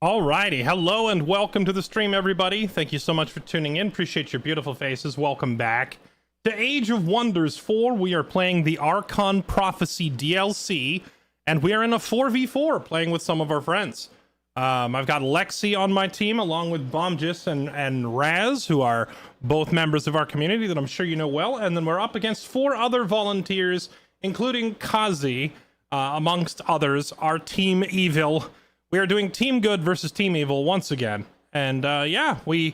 Alrighty, hello and welcome to the stream, everybody. Thank you so much for tuning in. Appreciate your beautiful faces. Welcome back to Age of Wonders 4. We are playing the Archon Prophecy DLC, and we are in a 4v4 playing with some of our friends. I've got Lexi on my team, along with Bombgis and Raz, who are both members of our community that I'm sure you know well. And then we're up against 4 other volunteers, including Kazi, amongst others, our Team Evil. We are doing Team Good versus Team Evil once again. And yeah, we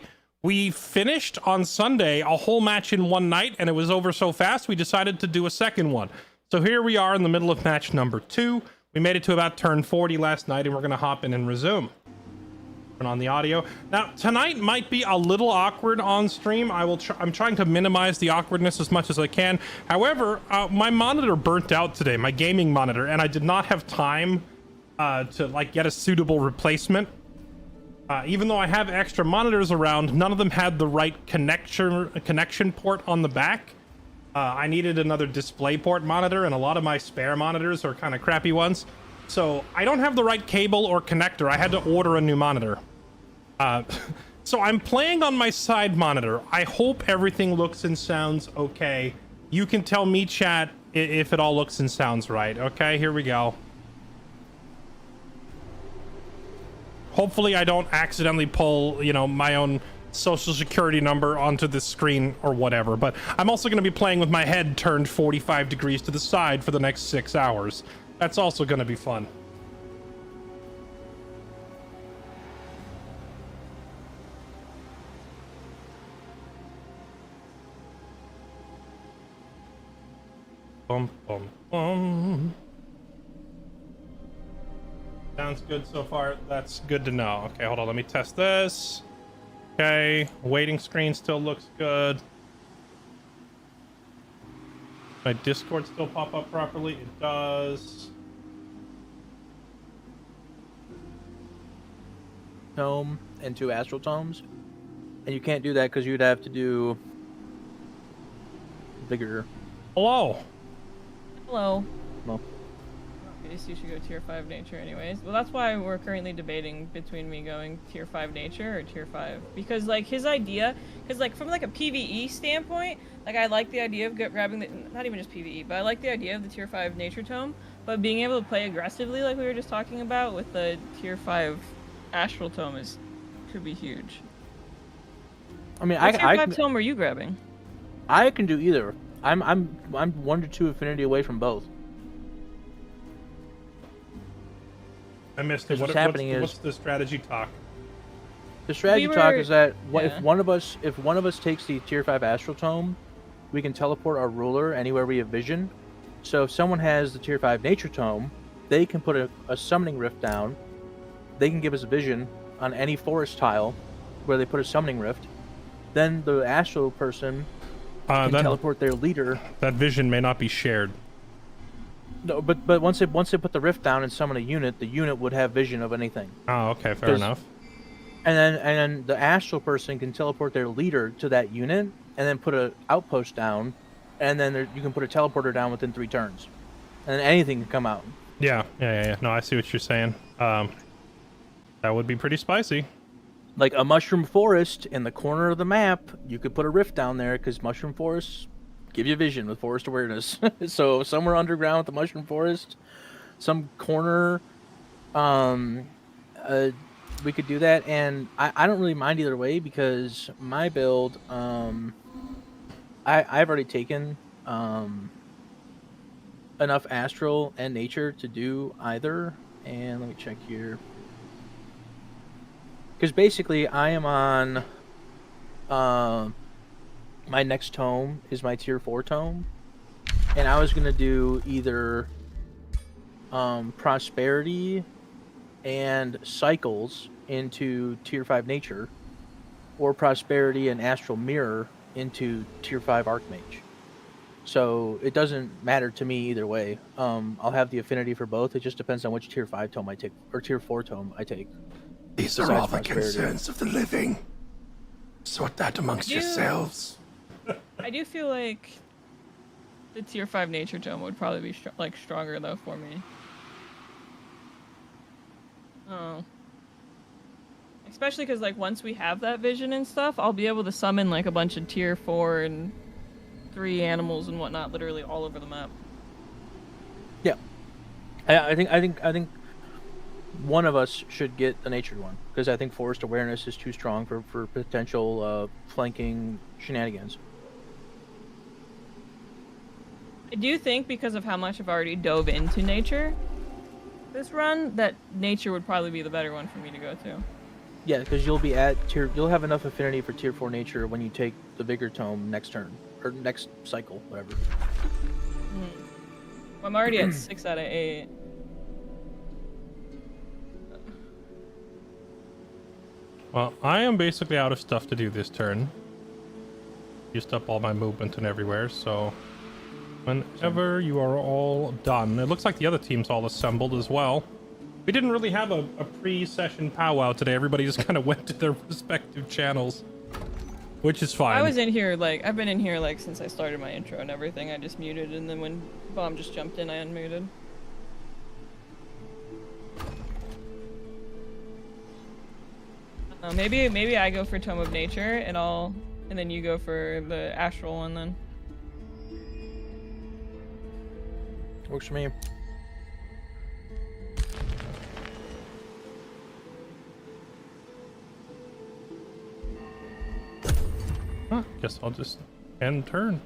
finished on Sunday a whole match in one night, and it was over so fast we decided to do a second one. So here we are in the middle of match number 2. We made it to about turn 40 last night, and we're going to hop in and resume. Turn on the audio. Now, tonight might be a little awkward on stream. I'm trying to minimize the awkwardness as much as I can. However, my monitor burnt out today, my gaming monitor, and I did not have time to like get a suitable replacement. Even though I have extra monitors around, none of them had the right connection port on the back. I needed another DisplayPort monitor, and a lot of my spare monitors are kind of crappy ones. So I don't have the right cable or connector. I had to order a new monitor. So I'm playing on my side monitor. I hope everything looks and sounds okay. You can tell me, chat, if it all looks and sounds right. Okay, here we go. Hopefully I don't accidentally pull, you know, my own social security number onto the screen or whatever. But I'm also going to be playing with my head turned 45 degrees to the side for the next 6 hours. That's also going to be fun. Bum, bum, bum. Sounds good so far. That's good to know. Okay, hold on. Let me test this. Okay, waiting screen still looks good. My Discord still pop up properly? It does. Tome and 2 astral tomes, and you can't do that because you'd have to do vigor. Hello. Hello. Well, Okay, so you should go tier 5 nature anyways. Well, that's why we're currently debating between me going tier 5 nature or tier 5. Because, like, his idea, because, like, from, like, a PvE standpoint, like, I like the idea of grabbing the, not even just PvE, but I like the idea of the tier 5 nature tome, but being able to play aggressively, like we were just talking about, with the tier 5 astral tome could be huge. I mean, What tier 5 tome are you grabbing? I can do either. I'm 1 to 2 affinity away from both. I missed it. What's happening is what's the strategy talk? the strategy talk is that yeah. if one of us takes the tier 5 astral tome, we can teleport our ruler anywhere we have vision. So if someone has the tier 5 nature tome, they can put a summoning rift down. They can give us a vision on any forest tile where they put a summoning rift. Then the astral person can teleport their leader. That vision may not be shared. No, but once they put the rift down and summon a unit, the unit would have vision of anything. Oh, okay, fair enough. And then the astral person can teleport their leader to that unit, and then put an outpost down, and then you can put a teleporter down within 3 turns, and then anything can come out. Yeah. No, I see what you're saying. That would be pretty spicy. Like a mushroom forest in the corner of the map, you could put a rift down there because mushroom forests give you vision with forest awareness. So somewhere underground with the mushroom forest, some corner, we could do that. And I don't really mind either way because my build, I've already taken enough astral and nature to do either. And let me check here. Because basically I am on my next tome is my tier 4 tome, and I was gonna do either prosperity and cycles into tier 5 nature, or prosperity and astral mirror into tier 5 archmage. So it doesn't matter to me either way. I'll have the affinity for both. It just depends on which tier 5 tome I take, or tier 4 tome I take. These are all the concerns of the living. Sort that amongst yourselves. I do feel like the tier 5 nature tome would probably be stronger though for me. Oh. Especially because, like, once we have that vision and stuff, I'll be able to summon, like, a bunch of tier 4 and 3 animals and whatnot literally all over the map. Yeah. I think one of us should get the natured one, because I think forest awareness is too strong for potential flanking shenanigans. I do think because of how much I've already dove into nature this run, that nature would probably be the better one for me to go to. Yeah, because you'll be at tier. You'll have enough affinity for tier 4 nature when you take the Vigor Tome next turn or next cycle, whatever. Well, I'm already at 6 out of 8. Well, I am basically out of stuff to do this turn. Used up all my movement and everywhere, so whenever you are all done. It looks like the other team's all assembled as well. We didn't really have a pre-session powwow today. Everybody just kind of went to their respective channels, which is fine. I was in here, like, I've been in here, like, since I started my intro and everything. I just muted, and then when Bomb just jumped in, I unmuted. Maybe I go for Tome of Nature, and then you go for the Astral one, then. Works for me. Huh, guess I'll just end turn.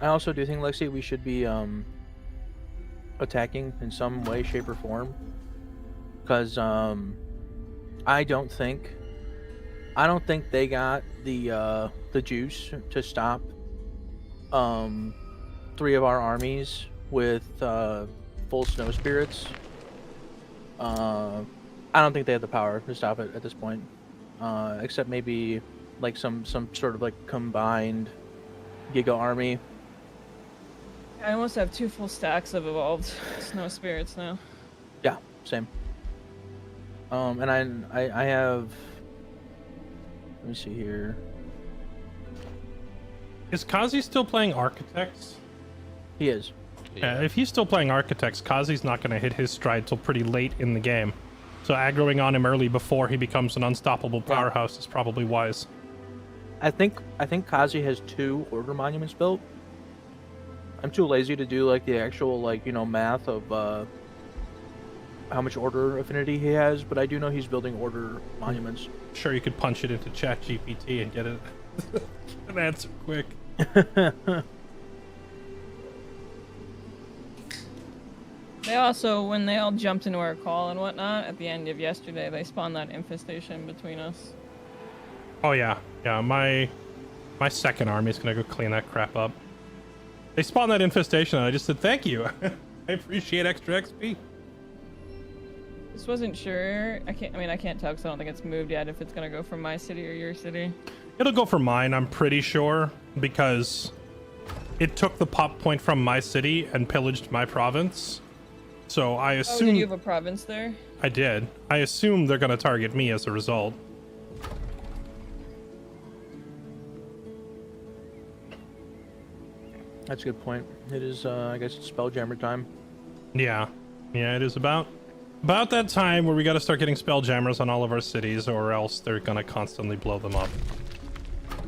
I also do think, Lexi, we should be attacking in some way, shape, or form, because I don't think they got the juice to stop 3 of our armies with full snow spirits. I don't think they have the power to stop it at this point, except maybe like some sort of like combined Giga army. I almost have 2 full stacks of evolved snow spirits now. Yeah, same. And I have. Let me see here. Is Kazi still playing Architects? He is. Yeah, if he's still playing Architects, Kazi's not going to hit his stride till pretty late in the game. So aggroing on him early before he becomes an unstoppable powerhouse is probably wise. I think Kazi has 2 order monuments built. I'm too lazy to do like the actual math of how much order affinity he has, but I do know he's building order monuments. Sure, you could punch it into ChatGPT and get an answer quick. They also, when they all jumped into our call and whatnot, at the end of yesterday, they spawned that infestation between us. Oh yeah, my second army is gonna go clean that crap up. They spawned that infestation and I just said thank you. I appreciate extra XP. Just wasn't sure. I can't tell because I don't think it's moved yet if it's gonna go from my city or your city. It'll go for mine, I'm pretty sure, because it took the pop point from my city and pillaged my province. So I assume... Oh, did you have a province there? I did. I assume they're gonna target me as a result. That's a good point. It is, I guess, it's Spelljammer time. Yeah, it is about that time where we got to start getting Spelljammers on all of our cities, or else they're gonna constantly blow them up.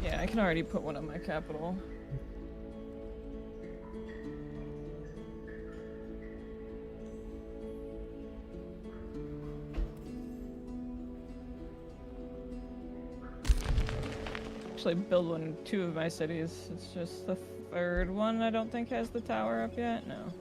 Yeah, I can already put one on my capital. Actually, build one in 2 of my cities. It's just the 3rd one I don't think has the tower up yet. No.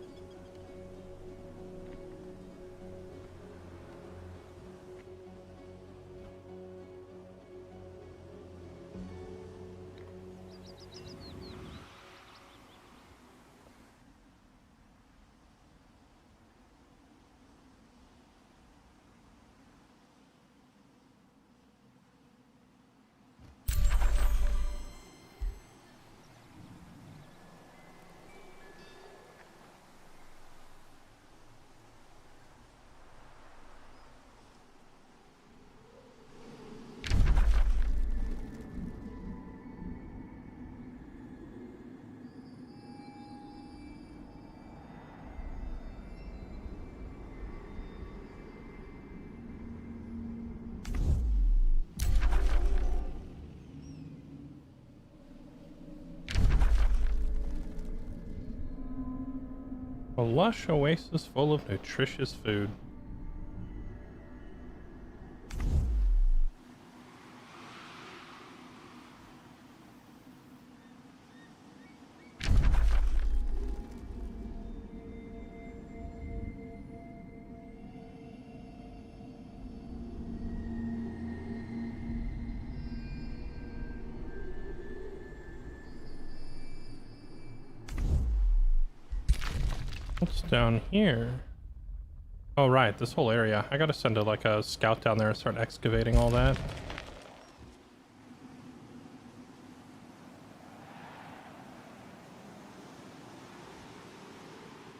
A lush oasis full of nutritious food. What's down here? Oh, right, this whole area. I gotta send a scout down there and start excavating all that.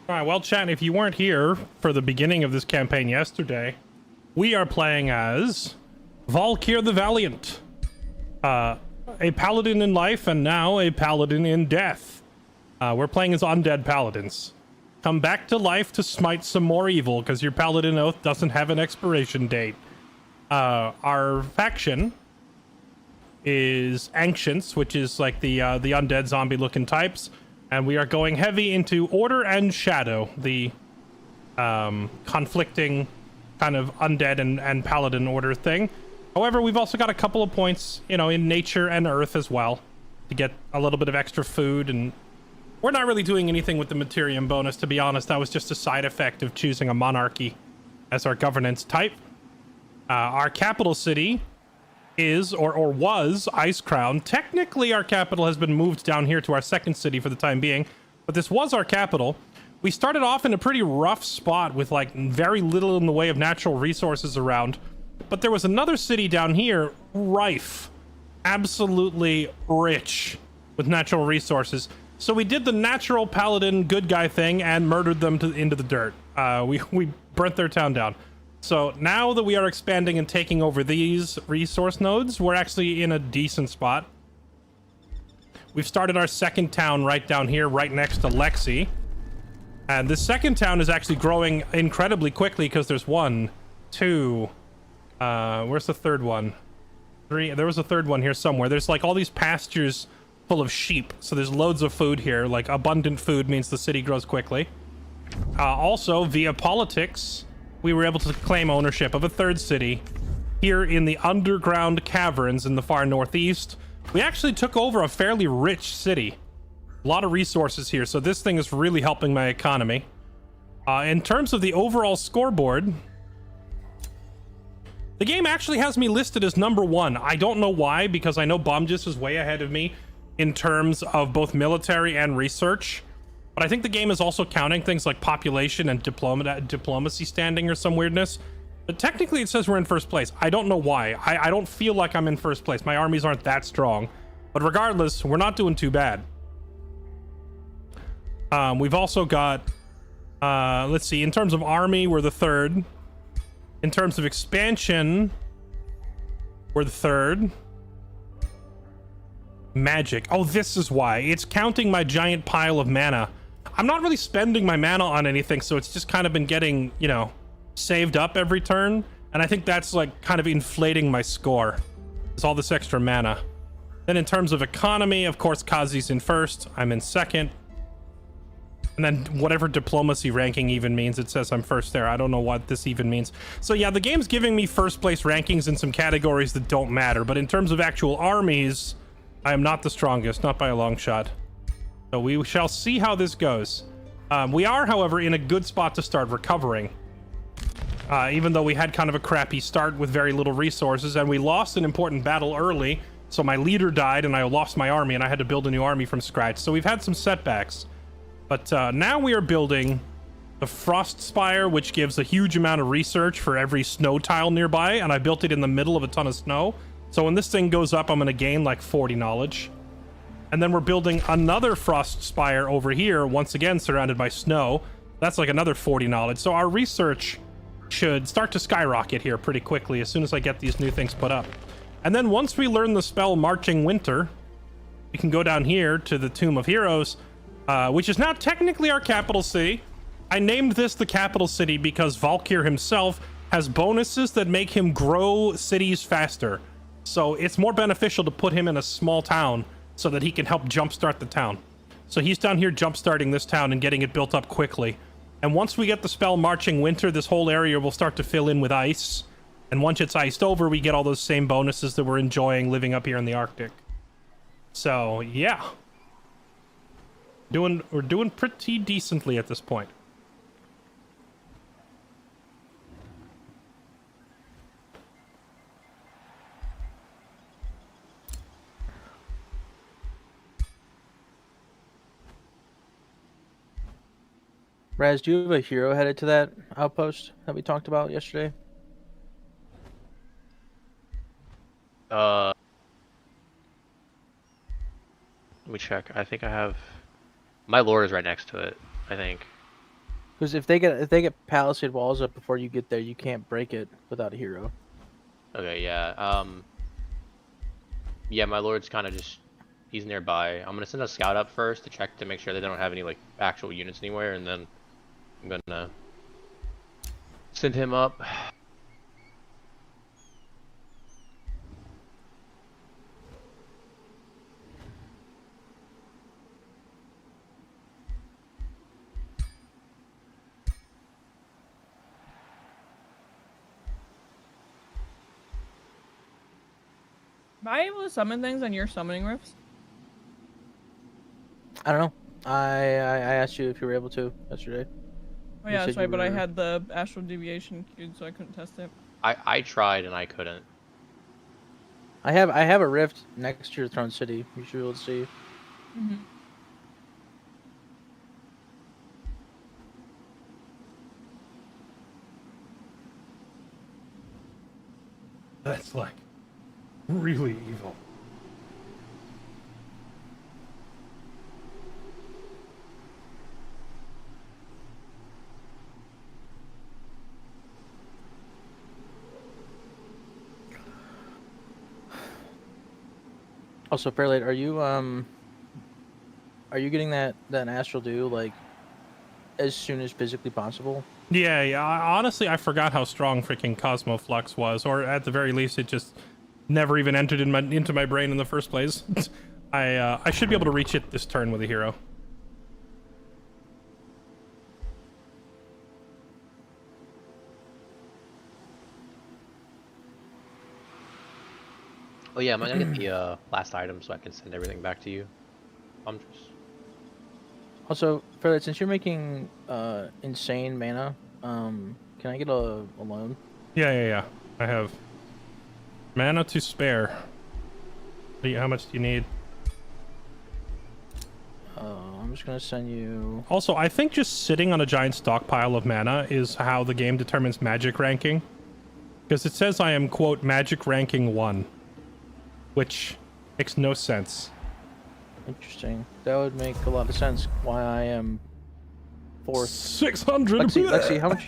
Alright, well, chat, if you weren't here for the beginning of this campaign yesterday, we are playing as Valkyr the Valiant. A paladin in life and now a paladin in death. We're playing as undead paladins. Come back to life to smite some more evil, because your paladin oath doesn't have an expiration date. Our faction is Ancients, which is like the undead zombie-looking types, and we are going heavy into Order and Shadow, the conflicting kind of undead and paladin order thing. However, we've also got a couple of points, you know, in Nature and Earth as well, to get a little bit of extra food, and we're not really doing anything with the Materium bonus, to be honest. That was just a side effect of choosing a monarchy as our governance type. Our capital city is, or was, Icecrown. Technically, our capital has been moved down here to our second city for the time being, but this was our capital. We started off in a pretty rough spot with, like, very little in the way of natural resources around, but there was another city down here, rife, absolutely rich with natural resources. So we did the natural paladin good guy thing and murdered them into the dirt. We burnt their town down. So now that we are expanding and taking over these resource nodes, we're actually in a decent spot. We've started our second town right down here, right next to Lexi. And the second town is actually growing incredibly quickly because there's 1, 2... where's the third one? 3. There was a third one here somewhere. There's like all these pastures full of sheep, so there's loads of food here. Like, abundant food means the city grows quickly. Also, via politics, we were able to claim ownership of a third city here in the underground caverns in the far northeast. We actually took over a fairly rich city. A lot of resources here, so this thing is really helping my economy. In terms of the overall scoreboard, the game actually has me listed as number 1. I don't know why, because I know Bomgis is way ahead of me in terms of both military and research, but I think the game is also counting things like population and diplomacy standing or some weirdness. But technically it says we're in first place. I don't know why. I don't feel like I'm in first place. My armies aren't that strong, but regardless, we're not doing too bad. We've also got let's see, in terms of army, we're the third. In terms of expansion, we're the third. Magic. Oh, this is why. It's counting my giant pile of mana. I'm not really spending my mana on anything, so it's just kind of been getting, you know, saved up every turn. And I think that's like kind of inflating my score. It's all this extra mana. Then in terms of economy, of course, Kazi's in first. I'm in second. And then whatever diplomacy ranking even means, it says I'm first there. I don't know what this even means. So yeah, the game's giving me first place rankings in some categories that don't matter. But in terms of actual armies, I am not the strongest, not by a long shot. So we shall see how this goes. We are, however, in a good spot to start recovering. Even though we had kind of a crappy start with very little resources, and we lost an important battle early. So my leader died, and I lost my army, and I had to build a new army from scratch. So we've had some setbacks. But now we are building the Frost Spire, which gives a huge amount of research for every snow tile nearby, and I built it in the middle of a ton of snow. So when this thing goes up, I'm going to gain like 40 knowledge. And then we're building another Frost Spire over here, once again surrounded by snow. That's like another 40 knowledge. So our research should start to skyrocket here pretty quickly as soon as I get these new things put up. And then once we learn the spell Marching Winter, we can go down here to the Tomb of Heroes, which is now technically our capital city. I named this the capital city because Valkyr himself has bonuses that make him grow cities faster. So it's more beneficial to put him in a small town so that he can help jumpstart the town. So he's down here jumpstarting this town and getting it built up quickly. And once we get the spell Marching Winter, this whole area will start to fill in with ice. And once it's iced over, we get all those same bonuses that we're enjoying living up here in the Arctic. So, yeah. We're doing pretty decently at this point. Raz, do you have a hero headed to that outpost that we talked about yesterday? Let me check. I think I have. My lord is right next to it, I think. Because if they get palisade walls up before you get there, you can't break it without a hero. Okay, yeah. Yeah, my lord's kind of just. He's nearby. I'm gonna send a scout up first to check to make sure they don't have any like actual units anywhere, and then I'm gonna send him up. Am I able to summon things on your summoning rifts? I don't know. I asked you if you were able to yesterday. Oh You yeah, said that's right, you but I were- had the astral deviation queued, so I couldn't test it. I tried and I couldn't. I have a rift next to your throne city. You should be able to see. Mm-hmm. That's like really evil. Also, Fairlight, are you getting that astral dew like as soon as physically possible? Yeah. Honestly, I forgot how strong freaking Cosmo Flux was, or at the very least, it just never even entered into my brain in the first place. I should be able to reach it this turn with a hero. Oh yeah, I'm gonna get the last item so I can send everything back to you. I'm just. Also, Fairlight, since you're making insane mana, can I get a loan? Yeah. I have mana to spare. How much do you need? I'm just gonna send you. Also, I think just sitting on a giant stockpile of mana is how the game determines magic ranking. Because it says I am, quote, magic ranking 1. Which makes no sense. Interesting. That would make a lot of sense. Why I am 4th. 600! Let's see how much.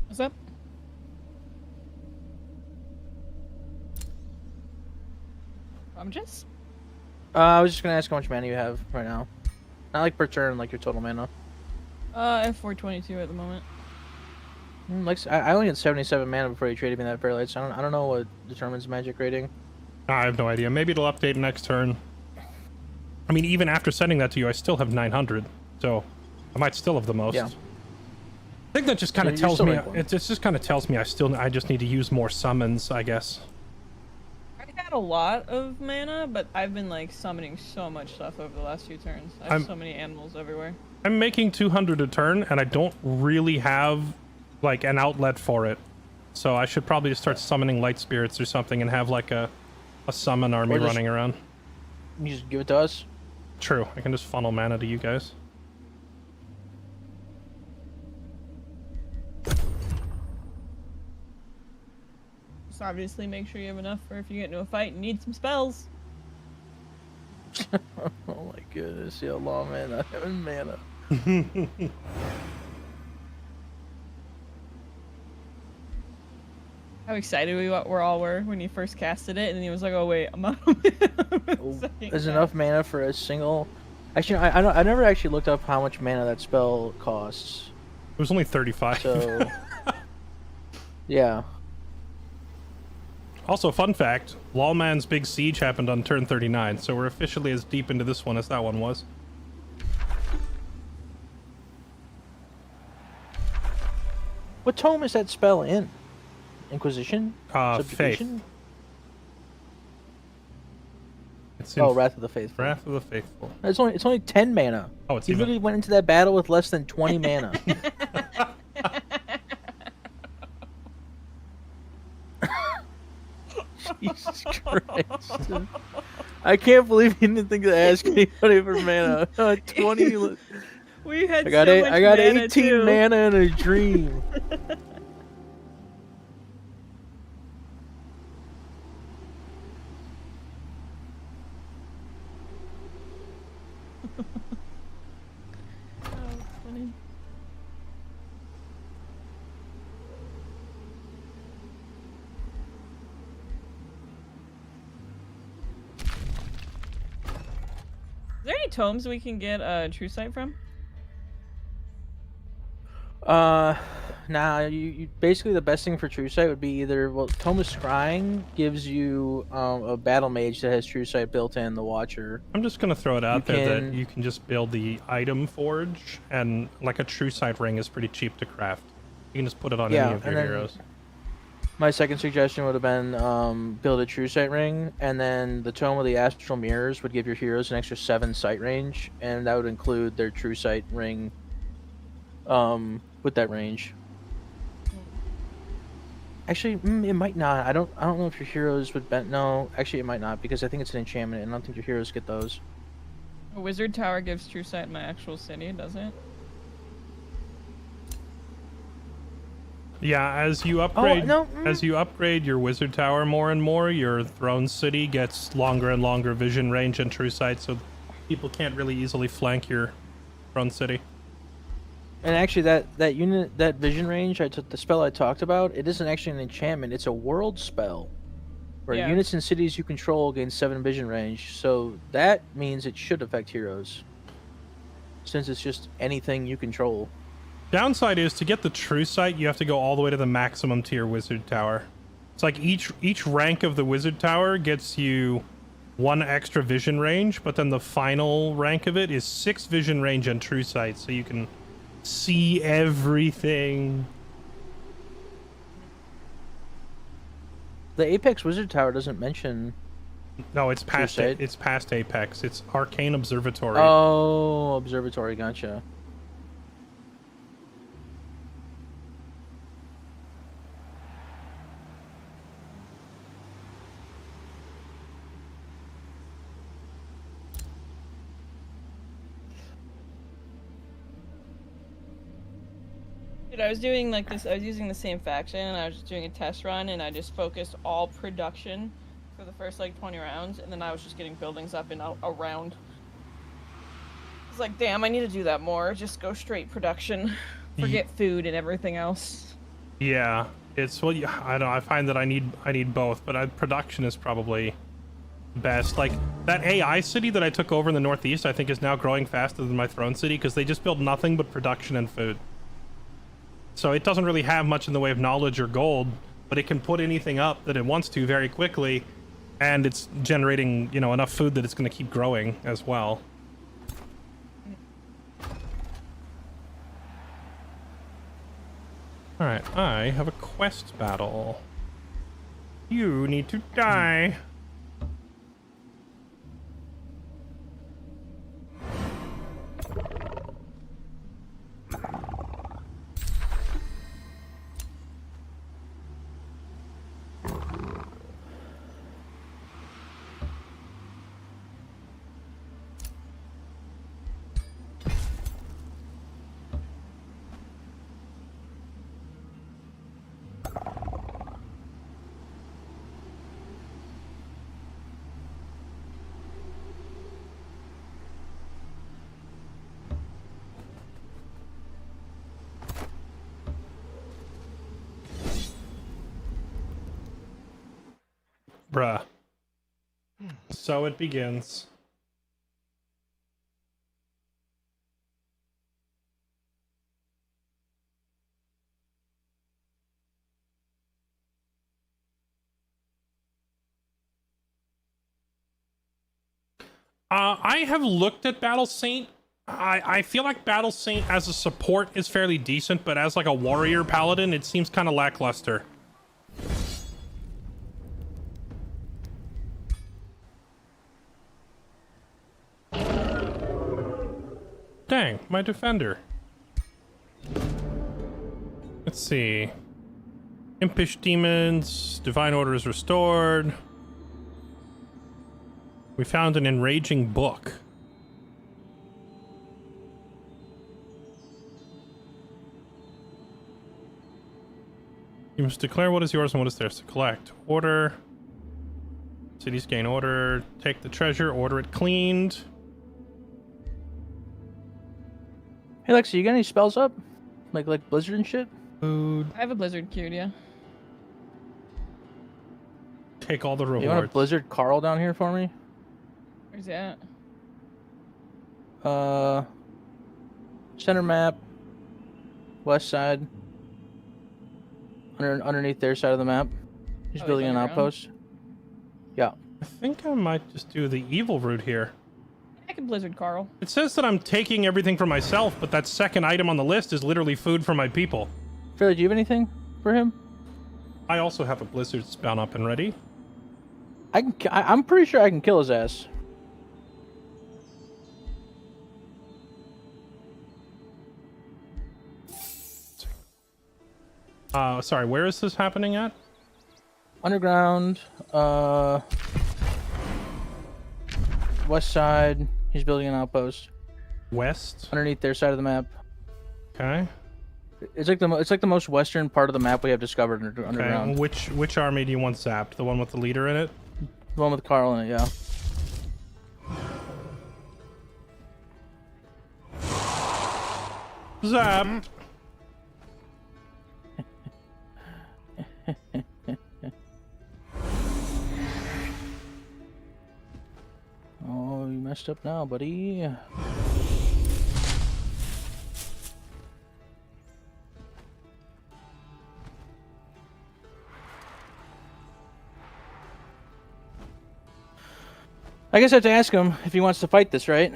What's up? I'm just. I was just gonna ask how much mana you have right now. Not like per turn, like your total mana. I have 422 at the moment. Like I only had 77 mana before you traded me that Fairlight, so I don't know what determines magic rating. I have no idea. Maybe it'll update next turn. I mean, even after sending that to you, I still have 900. So, I might still have the most. Yeah. I think that just kind of You're tells still me... rank one. It just kind of tells me I just need to use more summons, I guess. I had a lot of mana, but I've been like summoning so much stuff over the last few turns. I have I'm- so many animals everywhere. I'm making 200 a turn, and I don't really have, like, an outlet for it. So I should probably just start summoning light spirits or something and have, like, a summon army Or just- running around. You just give it to us. True. I can just funnel mana to you guys. Just obviously make sure you have enough for if you get into a fight and need some spells. Oh my goodness, yeah, lawman, I have mana. How excited we all were when you first casted it, and then he was like, "Oh wait, I'm out of mana." There's enough mana for a single. Actually, I never actually looked up how much mana that spell costs. It was only 35. So, yeah. Also, fun fact, Lawman's big siege happened on turn 39, so we're officially as deep into this one as that one was. What tome is that spell in? Inquisition? Faith. Subjugation? It's in Oh, Wrath of the Faithful. Wrath of the Faithful. It's only 10 mana. Oh, it's He even... literally went into that battle with less than 20 mana. Jesus Christ. I can't believe he didn't think to ask anybody for mana. 20. We had I got so much 18 too. mana in a dream. Oh, funny. Is there any tomes we can get True Sight from? Nah, you basically the best thing for True Sight would be either, well, Tome of Scrying gives you a battle mage that has True Sight built in, the Watcher. I'm just gonna throw it out there that can- you can just build the item forge, and like a True Sight ring is pretty cheap to craft. You can just put it on Yeah, any of your and then- heroes. My second suggestion would have been build a True Sight ring, and then the Tome of the Astral Mirrors would give your heroes an extra 7 sight range, and that would include their True Sight ring with that range. Actually, it might not. I don't know if your heroes would bend. No, actually, it might not, because I think it's an enchantment, and I don't think your heroes get those. A Wizard Tower gives True Sight in my actual city, does it? Yeah, as you upgrade, no, as you upgrade your wizard tower more and more, your throne city gets longer and longer vision range and True Sight, so people can't really easily flank your throne city. And actually, that vision range, the spell I talked about, it isn't actually an enchantment. It's a world spell, where Yeah. units and cities you control gain 7 vision range. So that means it should affect heroes, since it's just anything you control. Downside is, to get the True Sight, you have to go all the way to the maximum tier wizard tower. It's like each rank of the wizard tower gets you 1 extra vision range, but then the final rank of it is 6 vision range and True Sight, so you can see everything. The Apex Wizard Tower doesn't mention. No, it's past Sight? It's past Apex. It's Arcane Observatory. Oh, Observatory, gotcha. Dude, I was doing like this. I was using the same faction, and I was just doing a test run, and I just focused all production for the first like 20 rounds, and then I was just getting buildings up in a round. It's like, damn, I need to do that more. Just go straight production, forget food and everything else. Yeah, it's, well, yeah, I don't know. I find that I need both, but production is probably best. Like that AI city that I took over in the Northeast, I think is now growing faster than my throne city because they just build nothing but production and food. So it doesn't really have much in the way of knowledge or gold, but it can put anything up that it wants to very quickly, and it's generating, you know, enough food that it's going to keep growing as well. Alright, I have a quest battle. You need to die. Bruh. So it begins. I have looked at Battle Saint I feel like Battle Saint as a support is fairly decent, but as like a warrior paladin, it seems kind of lackluster. Dang, my defender. Let's see. Impish demons, divine order is restored. We found an enraging book. You must declare what is yours and what is theirs to collect. Order. Cities gain order. Take the treasure, order it cleaned. Hey, Lexi, you got any spells up? Like Blizzard and shit? Food. I have a blizzard cured, yeah. Take all the rewards. You want a Blizzard Carl down here for me? Where's he at? Center map. West side. Underneath their side of the map. He's building an outpost. Yeah. I think I might just do the evil route here. I can blizzard Carl. It says that I'm taking everything for myself, but that second item on the list is literally food for my people. Fairly, do you have anything for him? I also have a blizzard spawn up and ready. I'm pretty sure I can kill his ass. Sorry, where is this happening at? Underground, west side. He's building an outpost West. underneath their side of the map. Okay. It's like the most western part of the map we have discovered Okay. underground. Which army do you want zapped? The one with the leader in it? The one with Carl in it, yeah. Zapped. Oh, you messed up now, buddy. I guess I have to ask him if he wants to fight this, right?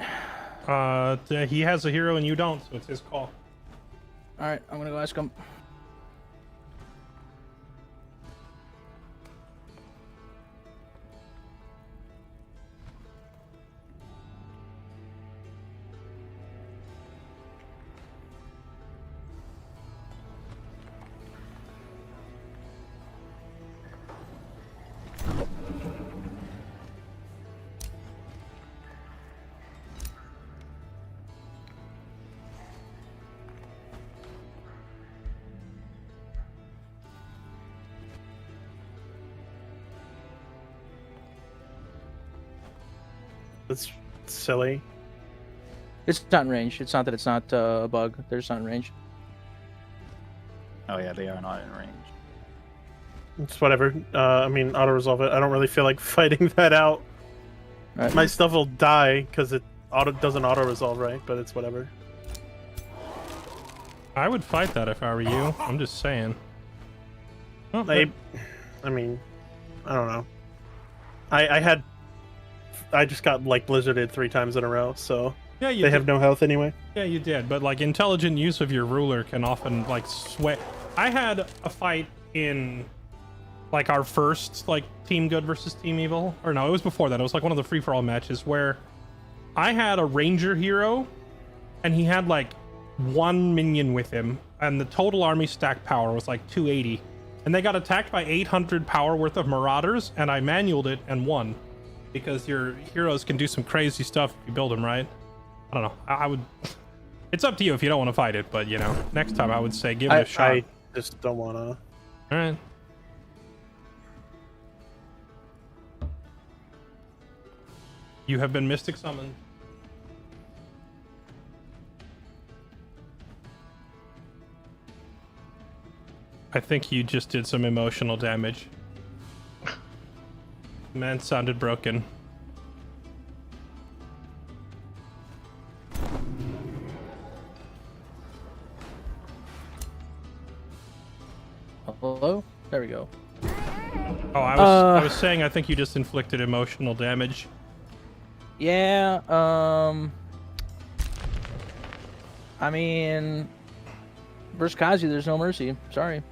He has a hero and you don't, so it's his call. Alright, I'm gonna go ask him. That's silly. It's not in range. It's not that it's not a bug. They're just not in range. Oh yeah, they are not in range. It's whatever. I mean, auto-resolve it. I don't really feel like fighting that out. Right. My stuff will die because it doesn't auto-resolve, right? But it's whatever. I would fight that if I were you. I'm just saying. Oh, I mean, I don't know. I just got like blizzarded 3 times in a row, so yeah, you they did. have no health anyway. Yeah, you did, but like intelligent use of your ruler can often like sway. I had a fight in like our first like Team Good versus Team Evil, or no, it was before that. It was like one of the free-for-all matches where I had a ranger hero and he had like 1 minion with him, and the total army stack power was like 280, and they got attacked by 800 power worth of marauders, and I manualed it and won because your heroes can do some crazy stuff if you build them right. I don't know. I would. It's up to you if you don't want to fight it, but you know, next time I would say give it a shot. I just don't want to. All right. You have been Mystic Summoned. I think you just did some emotional damage. Man sounded broken. Hello? There we go. Oh, I was saying I think you just inflicted emotional damage. Yeah, I mean, versus Kazi, there's no mercy. Sorry.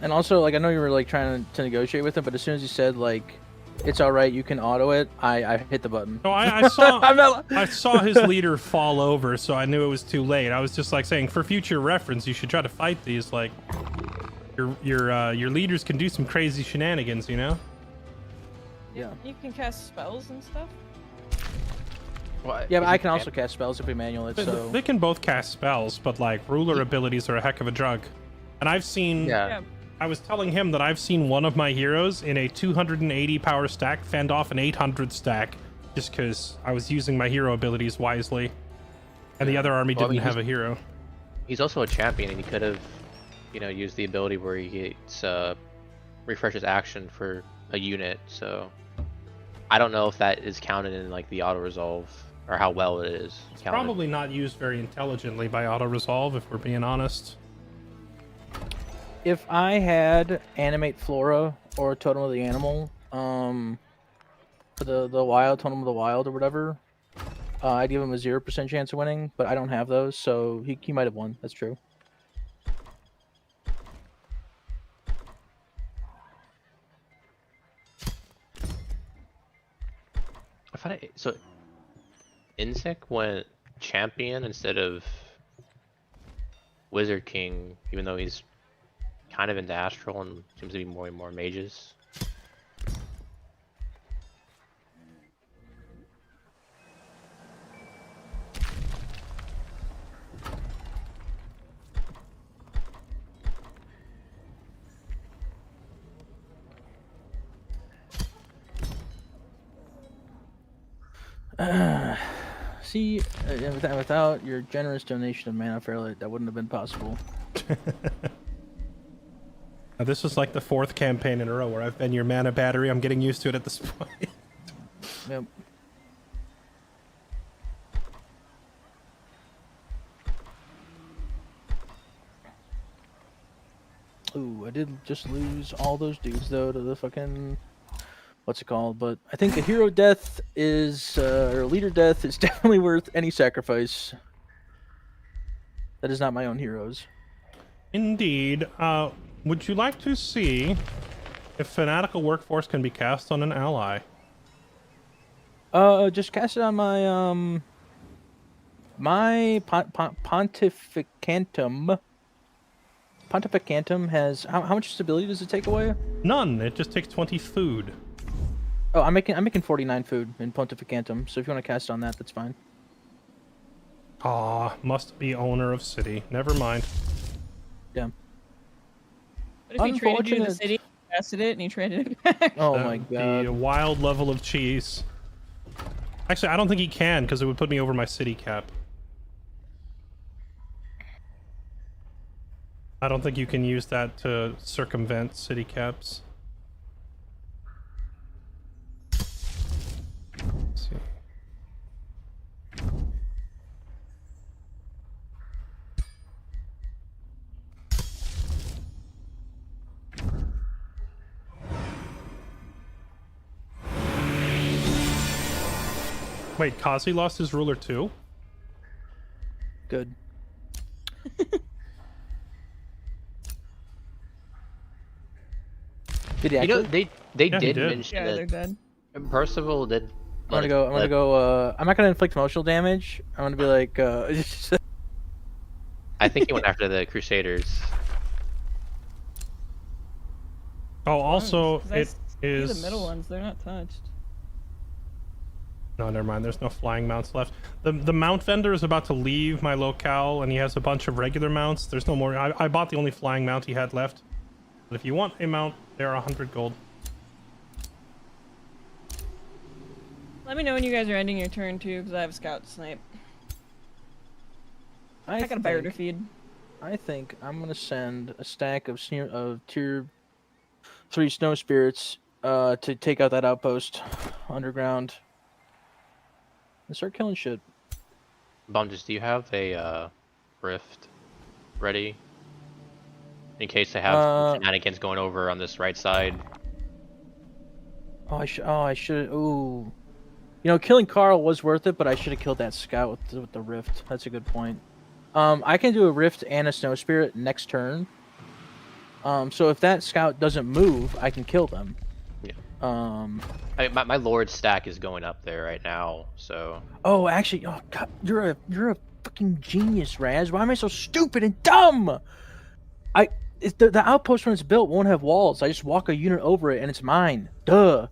And also, like, I know you were like trying to negotiate with him, but as soon as he said like, "It's all right, you can auto it," I hit the button. No, I saw I'm not... I saw his leader fall over, so I knew it was too late. I was just like saying, for future reference, you should try to fight these. Like, your leaders can do some crazy shenanigans, you know? Yeah. You can cast spells and stuff. What? Yeah, but I can also cast spells if we manual it. So They can both cast spells, but like ruler abilities are a heck of a drug. And I've seen. Yeah. I was telling him that I've seen one of my heroes in a 280 power stack fend off an 800 stack, just because I was using my hero abilities wisely, and the other army Well, I didn't mean, have a hero. He's also a champion, and he could have, you know, used the ability where he gets refreshes action for a unit. So I don't know if that is counted in like the auto resolve or how well it is It's counted. probably not used very intelligently by auto resolve, if we're being honest. if I had animate flora or totem of the animal, for the wild totem of the wild or whatever, I'd give him a 0% chance of winning. But I don't have those, so he might have won. That's true. I find it so. Insec went champion instead of Wizard King, even though he's kind of into Astral and seems to be more and more mages. See, without your generous donation of mana, Fairlight, that wouldn't have been possible. Now, this is like the 4th campaign in a row where I've been your mana battery. I'm getting used to it at this point. Yep. Ooh, I did just lose all those dudes though to the fucking what's it called? But I think a hero death is or a leader death is definitely worth any sacrifice. That is not my own heroes. Indeed. Would you like to see if Fanatical Workforce can be cast on an ally? Just cast it on my my Pontificantum. Pontificantum has how much stability does it take away? None. It just takes 20 food. Oh, I'm making 49 food in Pontificantum. So if you want to cast on that, that's fine. Aw, must be owner of city. Never mind. Yeah. What if he traded you the Unfortunate. city, casted it, and he traded it back? Oh That my would be god. a wild level of cheese. Actually, I don't think he can, because it would put me over my city cap. I don't think you can use that to circumvent city caps. Let's see. Wait, Kazi lost his ruler too? Good. Did he You know, actually? they Yeah, he did did. mention Yeah, they're that dead. Percival did. I'm gonna go. I'm not gonna inflict emotional damage. I'm gonna be like. I think he went after the Crusaders. Oh, also, 'Cause I it see is... the middle ones. They're not touched. No, never mind. There's no flying mounts left. The mount vendor is about to leave my locale, and he has a bunch of regular mounts. There's no more. I bought the only flying mount he had left. But if you want a mount, they're 100 gold. Let me know when you guys are ending your turn too, because I have a scout snipe. I got a bear to feed. I think I'm gonna send a stack of tier 3 snow spirits to take out that outpost underground and start killing shit. Bumdus, do you have a rift ready in case they have shenanigans going over on this right side? Oh, I should. Ooh. You know, killing Carl was worth it, but I should have killed that scout with the rift. That's a good point. I can do a rift and a snow spirit next turn. So if that scout doesn't move, I can kill them. Yeah. Um. My lord stack is going up there right now, so. Oh, actually, oh God, you're a fucking genius, Raz. Why am I so stupid and dumb? The outpost when it's built won't have walls. I just walk a unit over it and it's mine. Duh.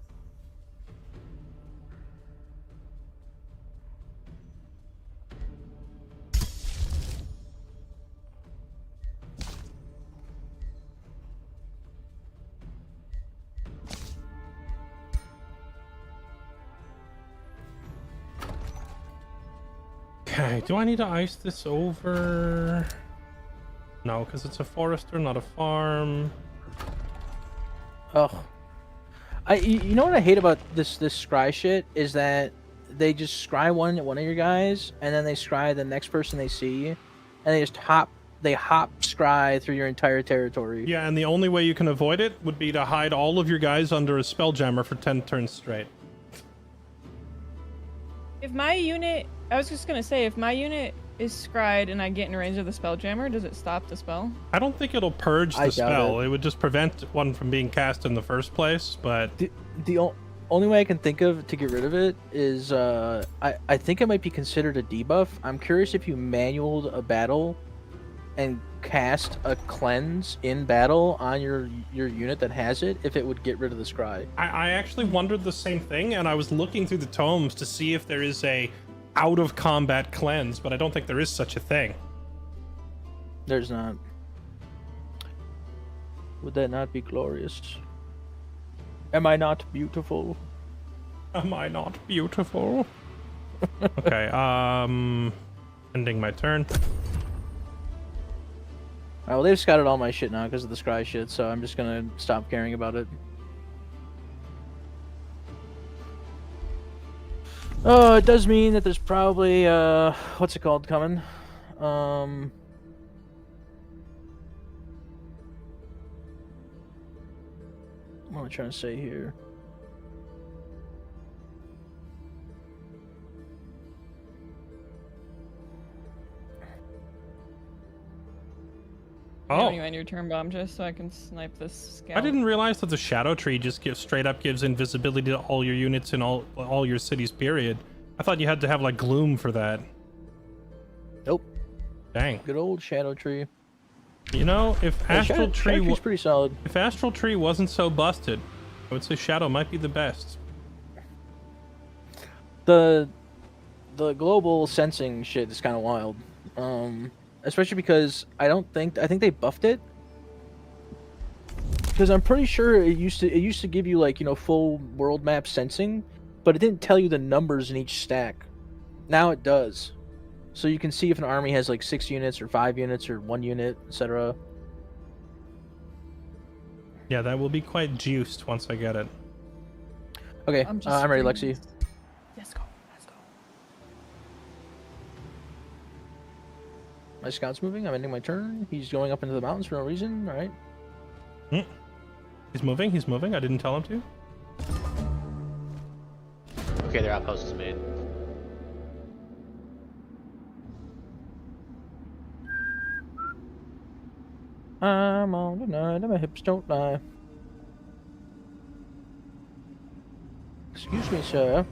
Okay, do I need to ice this over? No, because it's a forester, not a farm. Ugh. You know what I hate about this scry shit is that they just scry one of your guys and then they scry the next person they see, and they just hop scry through your entire territory. Yeah, and the only way you can avoid it would be to hide all of your guys under a spelljammer for 10 turns straight. If my unit, I was just gonna say, if my unit is scryed and I get in range of the spelljammer, does it stop the spell? I don't think it'll purge I the doubt spell. it. It would just prevent one from being cast in the first place, but... The only way I can think of to get rid of it is I think it might be considered a debuff. I'm curious if you manualed a battle and cast a cleanse in battle on your unit that has it, if it would get rid of the scry. I actually wondered the same thing, and I was looking through the tomes to see if there is a out-of-combat cleanse, but I don't think there is such a thing. There's not. Would that not be glorious? Am I not beautiful? Am I not beautiful? Okay, ending my turn. Well, they've scouted all my shit now because of the scry shit, so I'm just gonna stop caring about it. Oh, it does mean that there's probably, what's it called coming? What am I trying to say here? Oh, Anyway, on your turn bomb, just so I can snipe this scout. I didn't realize that the shadow tree just straight up gives invisibility to all your units in all your cities, period. I thought you had to have like gloom for that. Nope. Dang. Good old shadow tree. You know, if Astral Tree Shadow tree's pretty solid. if Astral Tree wasn't so busted, I would say Shadow might be the best. The global sensing shit is kind of wild. Especially because I think they buffed it. Because I'm pretty sure it used to give you, like, you know, full world map sensing, but it didn't tell you the numbers in each stack. Now it does. So you can see if an army has like 6 units or 5 units or 1 unit, etc. Yeah, that will be quite juiced once I get it. Okay, I'm ready, Lexi. Let's go. Let's go. My scout's moving. I'm ending my turn. He's going up into the mountains for no reason. All right. He's moving. He's moving. I didn't tell him to. Okay, their outpost is made. I'm on the night and my hips don't lie. Excuse me, sir.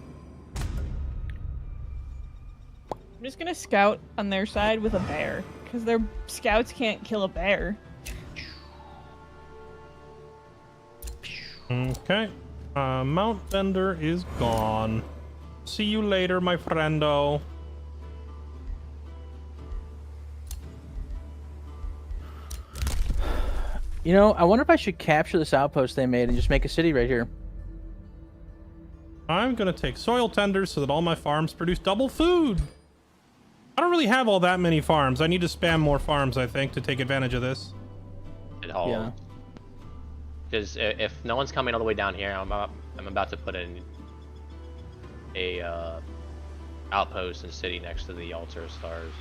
I'm just gonna scout on their side with a bear, because their scouts can't kill a bear. Okay. Mount Bender is gone. See you later, my friendo. You know, I wonder if I should capture this outpost they made and just make a city right here. I'm gonna take soil tenders so that all my farms produce double food. I don't really have all that many farms. I need to spam more farms, I think, to take advantage of this. At all. Yeah. Because if no one's coming all the way down here, I'm about to put in a outpost and city next to the altar of stars.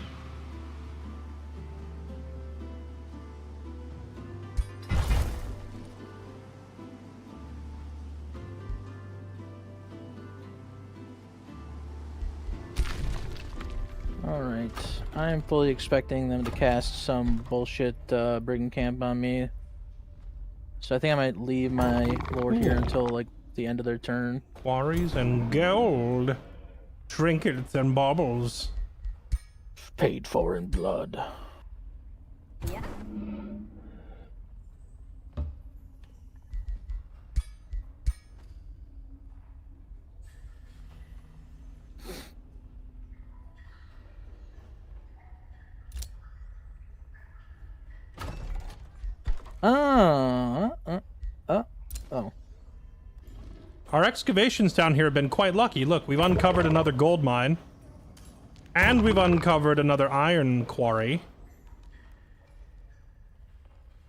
Alright. I'm fully expecting them to cast some bullshit brigand camp on me. So I think I might leave my lord here until like the end of their turn. Quarries and gold. Trinkets and baubles. Paid for in blood. Yeah. Oh. Our excavations down here have been quite lucky. Look, we've uncovered another gold mine. And we've uncovered another iron quarry.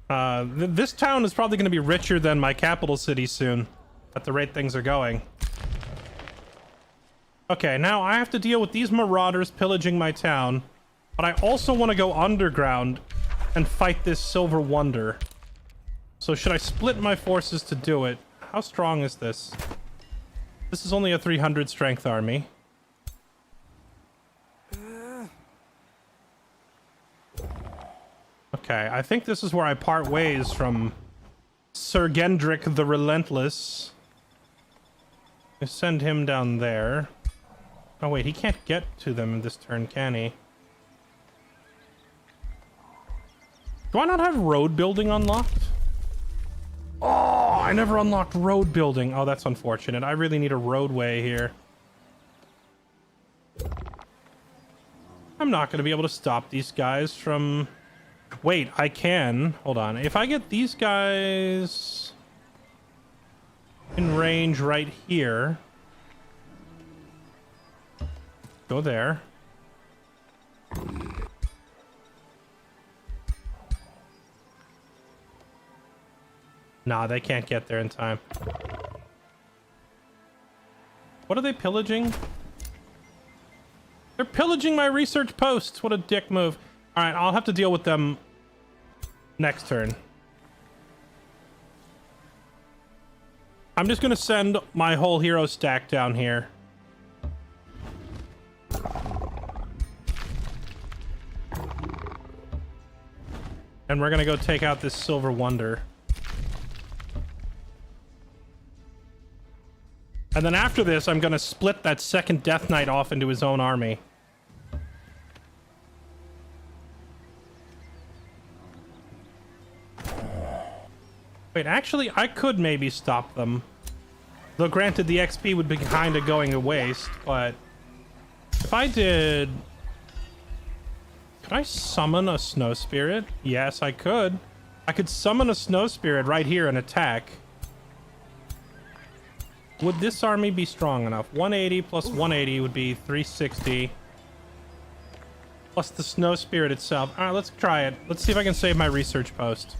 This town is probably going to be richer than my capital city soon, at the rate things are going. Okay, now I have to deal with these marauders pillaging my town, but I also want to go underground and fight this Silver Wonder. So should I split my forces to do it? How strong is this? This is only a 300 strength army. Okay, I think this is where I part ways from Sir Gendrick the Relentless. I send him down there. Oh wait, he can't get to them in this turn, can he? Do I not have road building unlocked? Oh, I never unlocked road building. Oh, that's unfortunate. I really need a roadway here. I'm not going to be able to stop these guys from... Wait, I can. Hold on. If I get these guys in range right here. Go there. Nah, they can't get there in time. What are they pillaging? They're pillaging my research posts. What a dick move. All right, I'll have to deal with them next turn. I'm just gonna send my whole hero stack down here. And we're gonna go take out this Silver Wonder. And then after this, I'm gonna split that second Death Knight off into his own army. Wait, actually, I could maybe stop them. Though granted, the XP would be kind of going to waste, but... If I did... Could I summon a Snow Spirit? Yes, I could. I could summon a Snow Spirit right here and attack. Would this army be strong enough? 180 plus 180 would be 360. Plus the Snow Spirit itself. Alright, let's try it. Let's see if I can save my research post.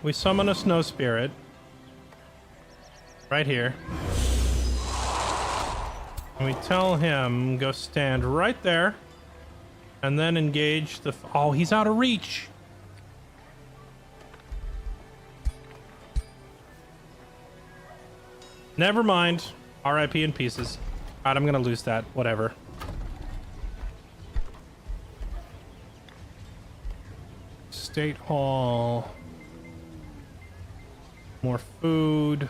We summon a Snow Spirit. Right here. And we tell him, go stand right there. And then engage the... Oh, he's out of reach. Never mind. RIP in pieces. Alright, I'm gonna lose that. Whatever. State Hall. More food.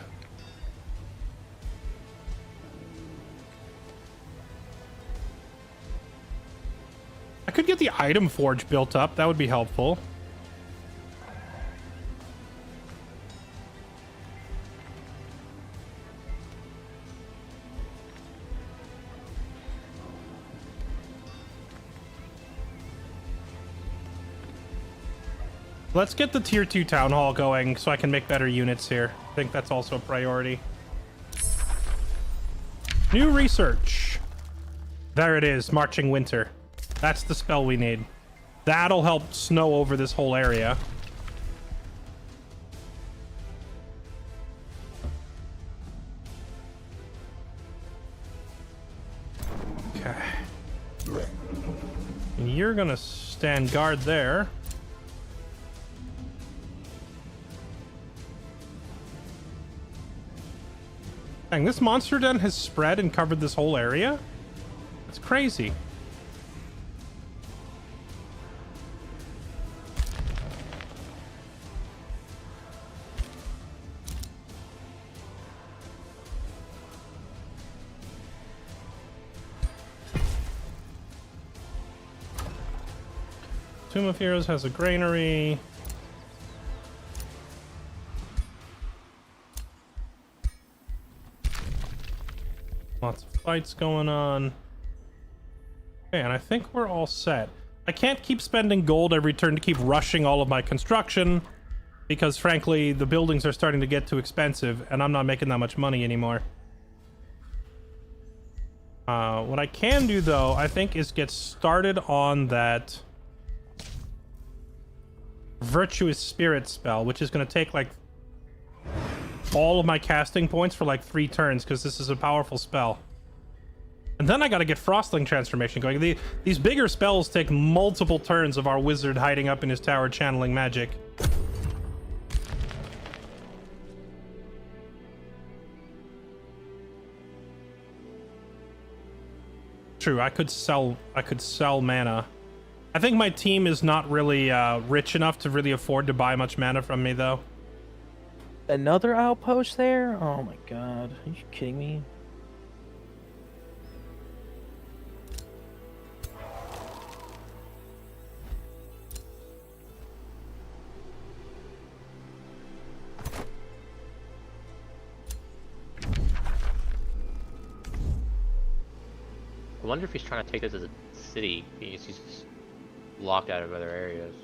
I could get the item forge built up. That would be helpful. Let's get the tier 2 town hall going so I can make better units here. I think that's also a priority. New research. There it is, Marching Winter. That's the spell we need. That'll help snow over this whole area. Okay. And you're gonna stand guard there. Dang, this monster den has spread and covered this whole area? That's crazy. Tomb of Heroes has a granary. Lots of fights going on. Okay, and I think we're all set. I can't keep spending gold every turn to keep rushing all of my construction, because frankly, the buildings are starting to get too expensive, and I'm not making that much money anymore. What I can do, though, I think, is get started on that Virtuous Spirit spell, which is going to take, like, all of my casting points for, like, 3 turns, because this is a powerful spell. And then I gotta get Frostling Transformation going. These bigger spells take multiple turns of our wizard hiding up in his tower channeling magic. True, I could sell mana. I think my team is not really rich enough to really afford to buy much mana from me, though. Another outpost there? Oh my god. Are you kidding me? I wonder if he's trying to take this as a city, because he's just locked out of other areas.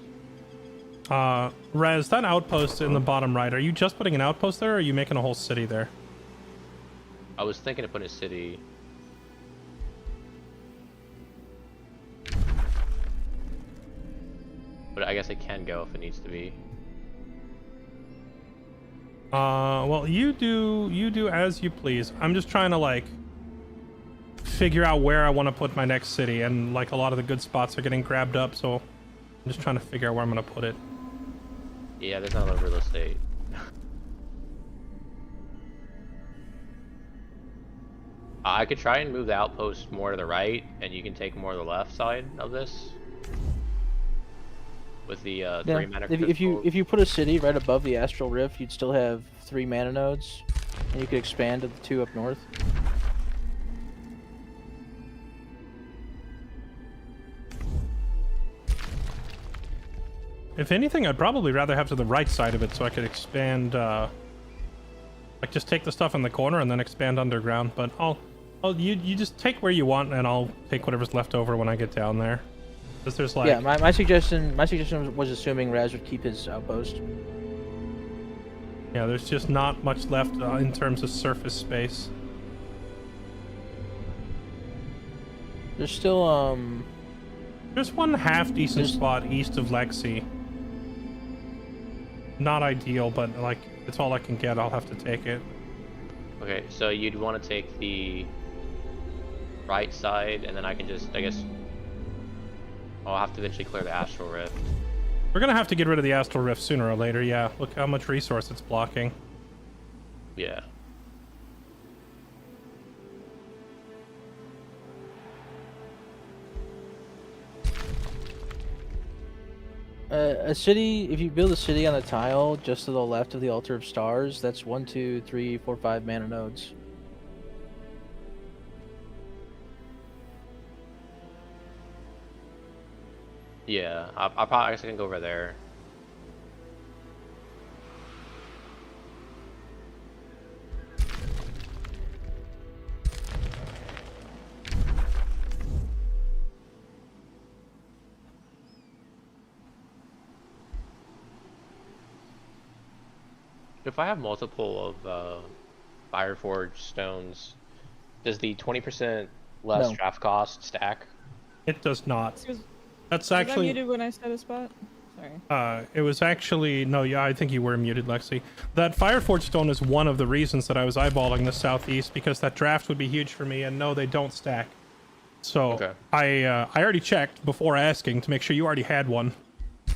Rez, that outpost in the bottom right, are you just putting an outpost there, or are you making a whole city there? I was thinking of putting a city. But I guess it can go if it needs to be. Well, you do as you please. I'm just trying to, like, figure out where I want to put my next city, and, like, a lot of the good spots are getting grabbed up, so I'm just trying to figure out where I'm going to put it. Yeah, there's not enough real estate. I could try and move the outpost more to the right, and you can take more of the left side of this. With the 3 mana if you put a city right above the Astral Rift, you'd still have 3 mana nodes, and you could expand to the 2 up north. If anything, I'd probably rather have to the right side of it so I could expand, like, just take the stuff in the corner and then expand underground. But you just take where you want, and I'll take whatever's left over when I get down there. Because there's, like... Yeah, my suggestion was assuming Raz would keep his outpost. Yeah, there's just not much left in terms of surface space. There's still, There's one half-decent spot east of Lexi. Not ideal, but, like, it's all I can get. I'll have to take it. Okay, so you'd want to take the right side, and then I can just, I guess... I'll have to eventually clear the Astral Rift. We're gonna have to get rid of the Astral Rift sooner or later, yeah. Look how much resource it's blocking. Yeah. A city, if you build a city on a tile just to the left of the Altar of Stars, that's 1, 2, 3, 4, 5 mana nodes. Yeah, I'll probably, I guess I can go over there. If I have multiple of Fireforged stones, does the 20% less No. draft cost stack? It does not. That's Was I actually... muted when I said a spot? Sorry. It was actually... No, yeah, I think you were muted, Lexi. That Fireforged stone is one of the reasons that I was eyeballing the southeast, because that draft would be huge for me, and no, they don't stack. So, Okay. I already checked before asking to make sure you already had one.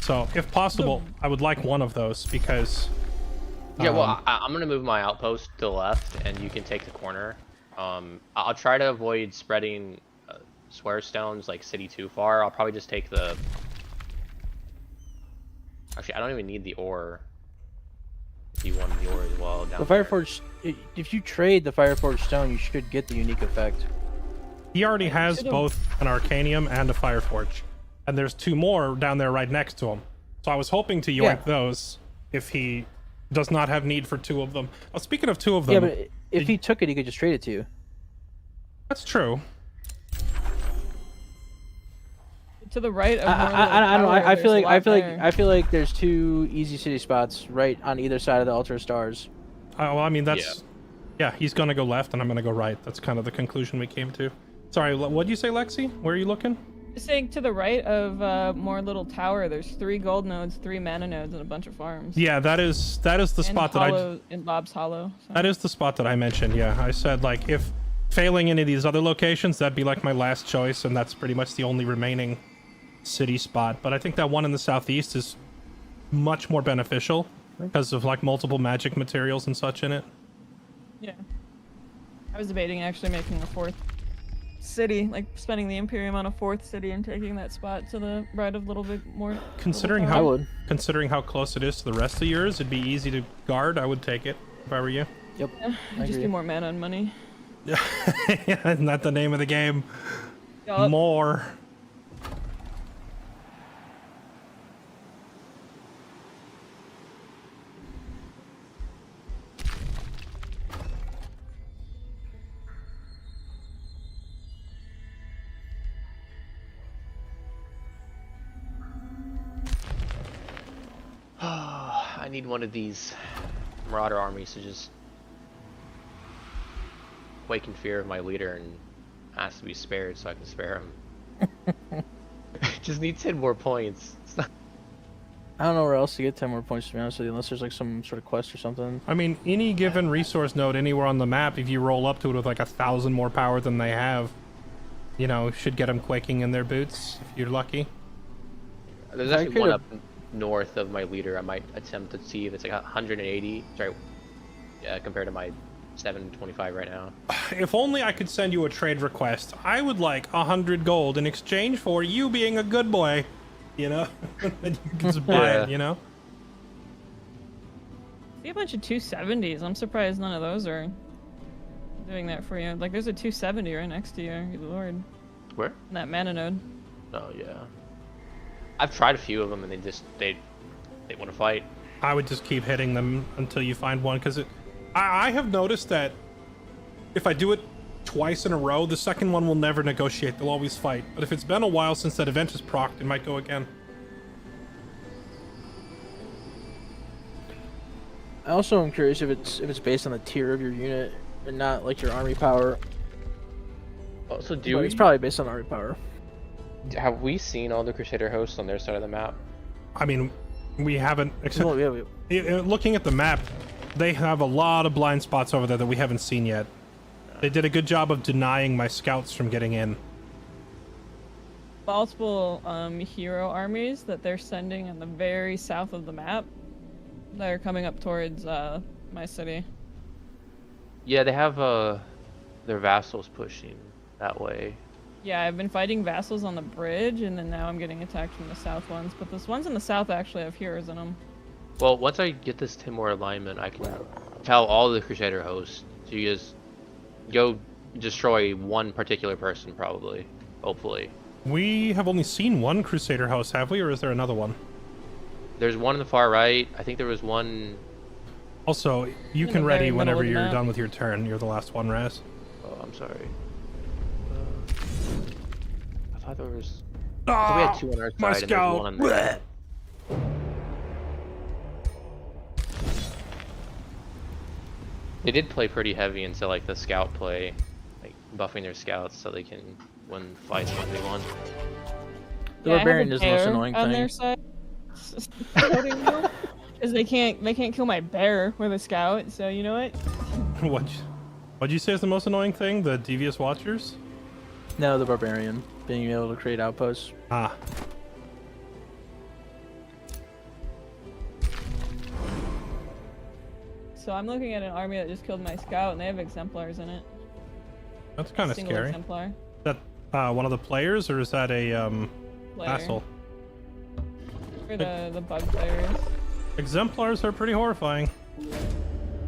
So, if possible, I would like one of those, because... Yeah, well, I'm gonna move my outpost to the left, and you can take the corner. I'll try to avoid spreading swear stones like city too far. I'll probably just take the... Actually, I don't even need the ore. If you want the ore as well down The there. Fireforged, if you trade the Fireforged stone, you should get the unique effect. He already has both an Arcanium and a Fireforge. and there's 2 more down there right next to him. So I was hoping to yoink those if he does not have need for 2 of them. Oh, speaking of 2 of them, Yeah, but if he took it, he could just trade it to you. that's true. To the right of I don't know. I feel there's a like lot there. I feel like there's 2 easy city spots right on either side of the altar of stars. Well, I mean, that's yeah. He's gonna go left, and I'm gonna go right. That's kind of the conclusion we came to. Sorry, what did you say, Lexi? Where are you looking? Saying to the right of more little tower, there's 3 gold nodes, 3 mana nodes, and a bunch of farms. Yeah, that is the spot that I. In Bob's Hollow. So. That is the spot that I mentioned. Yeah, I said like if failing any of these other locations, that'd be like my last choice, and that's pretty much the only remaining city spot. But I think that one in the southeast is much more beneficial because of like multiple magic materials and such in it. Yeah. I was debating actually making a 4th city, like spending the Imperium on a 4th city and taking that spot to the right of a little bit more. Considering little how considering how close it is to the rest of yours, it'd be easy to guard. I would take it if I were you. Yep. Yeah, just do more mana and money. Isn't that the name of the game? Yup. More. I need one of these Marauder armies to just quake in fear of my leader and ask to be spared so I can spare him. Just need 10 more points. It's not... I don't know where else to get 10 more points, to be honest with you, unless there's like some sort of quest or something. I mean, any given resource node anywhere on the map, if you roll up to it with like 1,000 more power than they have, you know, should get them quaking in their boots if you're lucky. There's actually one up north of my leader. I might attempt to see if it's like 180. Sorry, yeah, compared to my 725 right now. If only I could send you a trade request. I would like 100 gold in exchange for you being a good boy. You know, and you can just buy it. You know. See a bunch of 270s. I'm surprised none of those are doing that for you. Like there's a 270 right next to you, good lord. Where? In that mana node. Oh yeah. I've tried a few of them and they want to fight. I would just keep hitting them until you find one, because I have noticed that if I do it twice in a row, the second one will never negotiate. They'll always fight. But if it's been a while since that event is procced, it might go again. I also am curious if it's based on the tier of your unit and not like your army power. Also, But it's probably based on army power. have we seen all the Crusader hosts on their side of the map? I mean, we haven't. Except, Well, yeah, looking at the map, they have a lot of blind spots over there that we haven't seen yet. They did a good job of denying my scouts from getting in. Multiple hero armies that they're sending in the very south of the map. They're coming up towards my city. Yeah, they have their vassals pushing that way. Yeah, I've been fighting vassals on the bridge, and then now I'm getting attacked from the south ones. But those ones in the south actually have heroes in them. Well, once I get this 10 more alignment, I can tell all the Crusader hosts to just go destroy one particular person, probably. Hopefully. We have only seen one Crusader house, have we, or is there another one? There's one on the far right. I think there was one... Also, you In can the ready very middle whenever of the you're map. done with your turn. You're the last one, Raz. Oh, I'm sorry. I thought there was... I thought we had two on our my side and there's one on there. They did play pretty heavy into like the scout play, like buffing their scouts so they can win fights when they won. The Yeah, I have barbarian a is the most bear annoying on thing. their side. Because they can't kill my bear with a scout. So you know what? What'd you say is the most annoying thing? The devious watchers? No, the barbarian being able to create outposts. Ah. So I'm looking at an army that just killed my scout, and they have exemplars in it. That's kind of Single scary. exemplar. Is that one of the players, or is that a Player. vassal? For the bug players. Exemplars are pretty horrifying.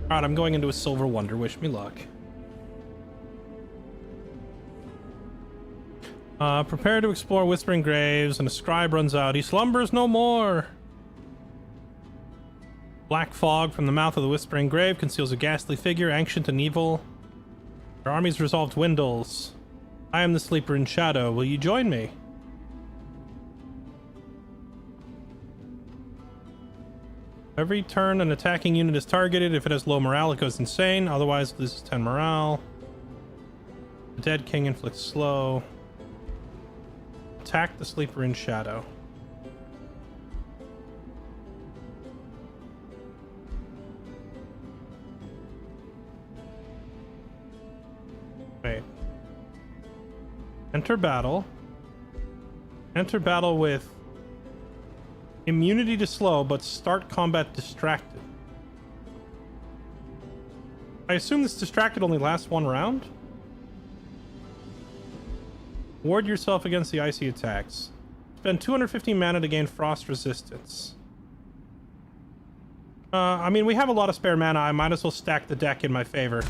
Alright, I'm going into a Silver Wonder. Wish me luck. Prepare to explore Whispering Graves, and a scribe runs out. He slumbers no more. Black fog from the mouth of the Whispering Grave conceals a ghastly figure, ancient and evil. Your army's resolve dwindles. I am the sleeper in shadow. Will you join me? Every turn, an attacking unit is targeted. If it has low morale, it goes insane. Otherwise, it loses 10 morale. The Dead King inflicts slow. Attack the sleeper in shadow. Wait. Enter battle. Enter battle with immunity to slow, but start combat distracted. I assume this distracted only lasts one round? Ward yourself against the icy attacks. Spend 250 mana to gain frost resistance. I mean, we have a lot of spare mana. I might as well stack the deck in my favor.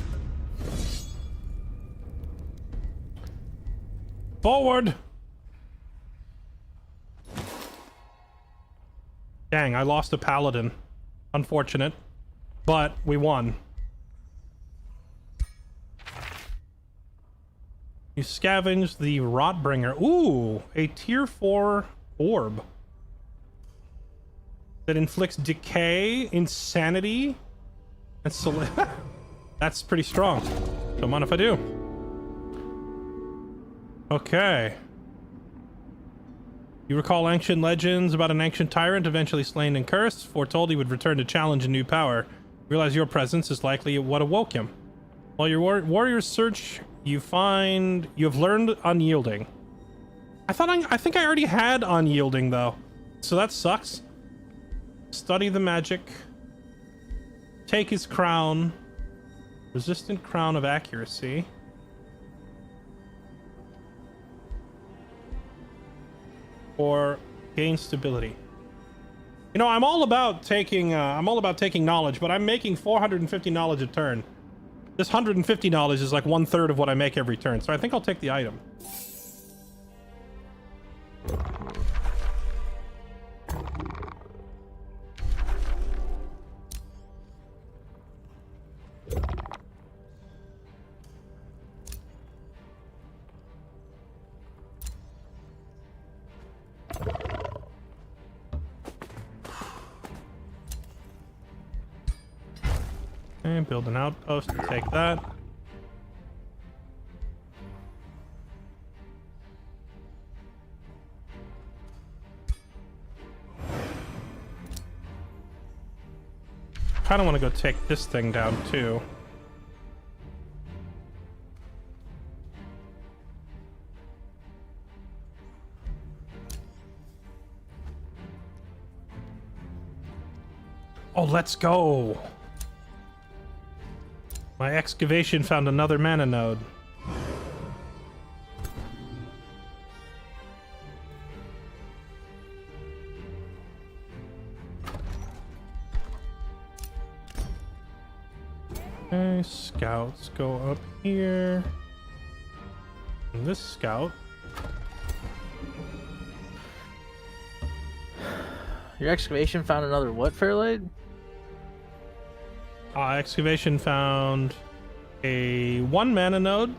Forward! Dang, I lost a paladin. Unfortunate. But we won. You scavenge the Rotbringer. Ooh, a tier 4 orb. That inflicts decay, insanity, and That's pretty strong. Don't mind if I do. Okay. You recall ancient legends about an ancient tyrant eventually slain and cursed, foretold he would return to challenge a new power. Realize your presence is likely what awoke him. While your warriors search, you have learned Unyielding. I think I already had Unyielding though, so that sucks. Study the magic. Take his crown. Resistant Crown of Accuracy. Or gain stability. You know, I'm all about taking knowledge, but I'm making 450 knowledge a turn. This 150 knowledge is like 1/3 of what I make every turn, so I think I'll take the item. And build an outpost to take that. Kind of want to go take this thing down too. Oh, let's go. My excavation found another mana node. Okay, scouts go up here. And this scout. Your excavation found another what, Fairlight? Excavation found a 1 mana node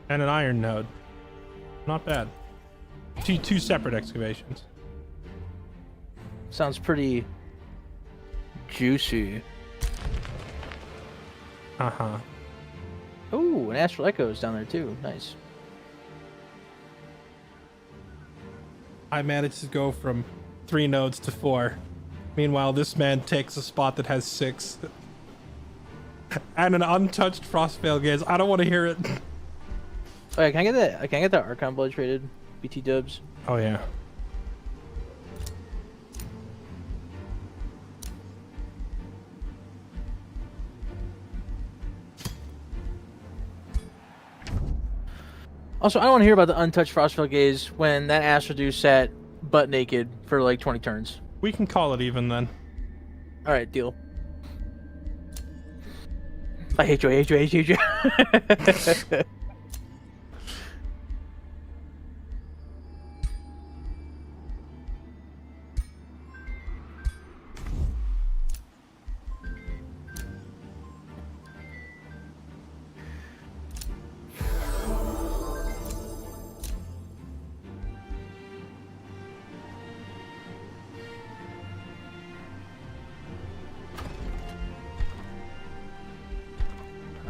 and an iron node. Not bad. Two separate excavations. Sounds pretty juicy. Uh-huh. Ooh, an Astral Echo is down there too. Nice. I managed to go from 3 nodes to 4. Meanwhile, this man takes a spot that has 6. And an untouched Frostveil Gaze. I don't want to hear it. Oh yeah, can I get that? Can I get that Archon Blood traded? BT dubs. Oh yeah. Also, I don't want to hear about the untouched Frostveil Gaze when that Astral Dew sat butt naked for like 20 turns. We can call it even then. Alright, deal. I hate you, I hate you, I hate you, I hate you.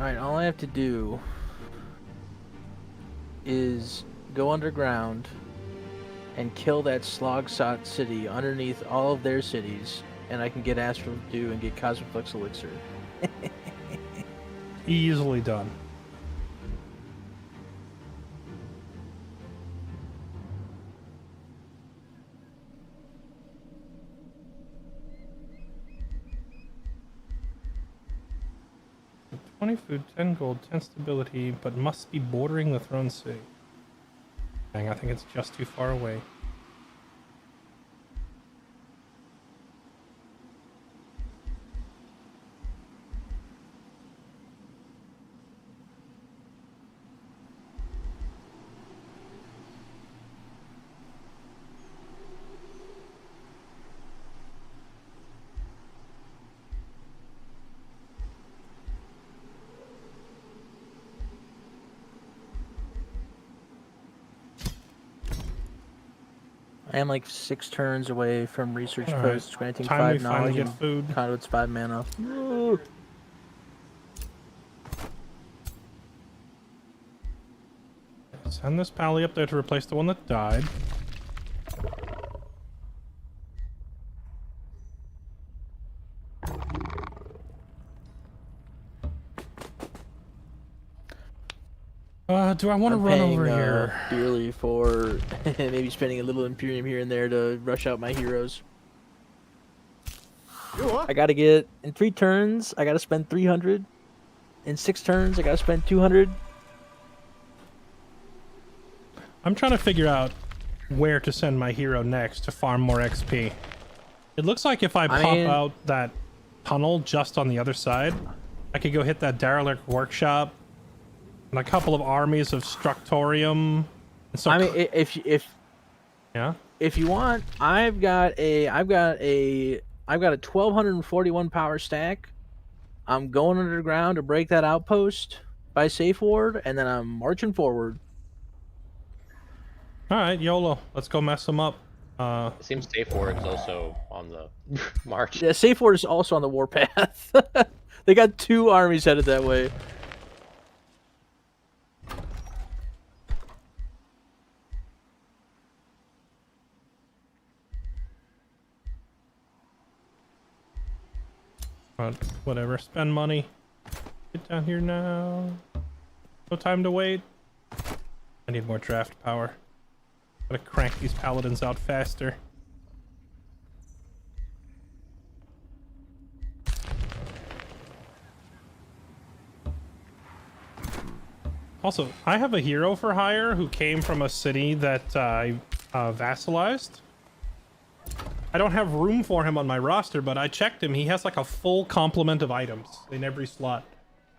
Alright, all I have to do is go underground and kill that Slogsot city underneath all of their cities, and I can get Astral Dew and get Cosmic Flux Elixir. Easily done. $20 food, 10 gold, 10 stability, but must be bordering the throne city. Dang, I think it's just too far away. I am like 6 turns away from research All right. posts, granting Time 5 we finally knowledge get and food. conduits 5 mana. Ooh. Send this pally up there to replace the one that died. Do I want to I'm run paying, over here? dearly for maybe spending a little Imperium here and there to rush out my heroes. I gotta get, in 3 turns, I gotta spend 300. In 6 turns, I gotta spend 200. I'm trying to figure out where to send my hero next to farm more XP. It looks like if I pop out that tunnel just on the other side, I could go hit that derelict workshop and a couple of armies of Structorium. And so I mean, if yeah, if you want, I've got a 1241 power stack. I'm going underground to break that outpost by safe ward, and then I'm marching forward. all right, YOLO. Let's go mess them up. It seems safe ward's also on the march. Yeah, safe ward is also on the warpath. They got 2 armies headed that way. Whatever. Spend money. Get down here now. No time to wait. I need more draft power. Gotta crank these paladins out faster. Also, I have a hero for hire who came from a city that I vassalized. I don't have room for him on my roster, but I checked him. He has like a full complement of items in every slot.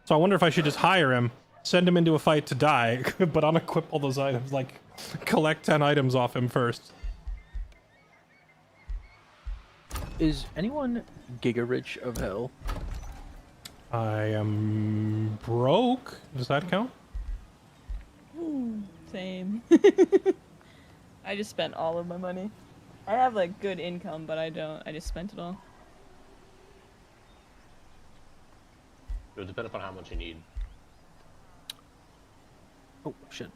So I wonder if I should just hire him, send him into a fight to die, but unequip all those items, like collect 10 items off him first. Is anyone giga rich of hell? I am broke. Does that count? Same. I just spent all of my money. I have like good income, but I don't. I just spent it all. It would depend upon how much you need. Oh shit.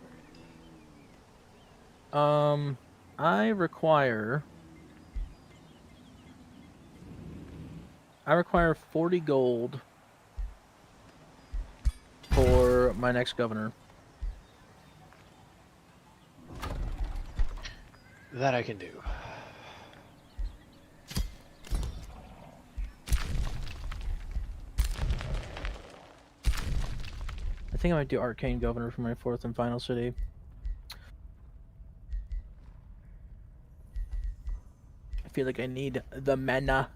I require 40 gold for my next governor. That I can do. I think I might do Arcane Governor for my 4th and final city. I feel like I need the mana.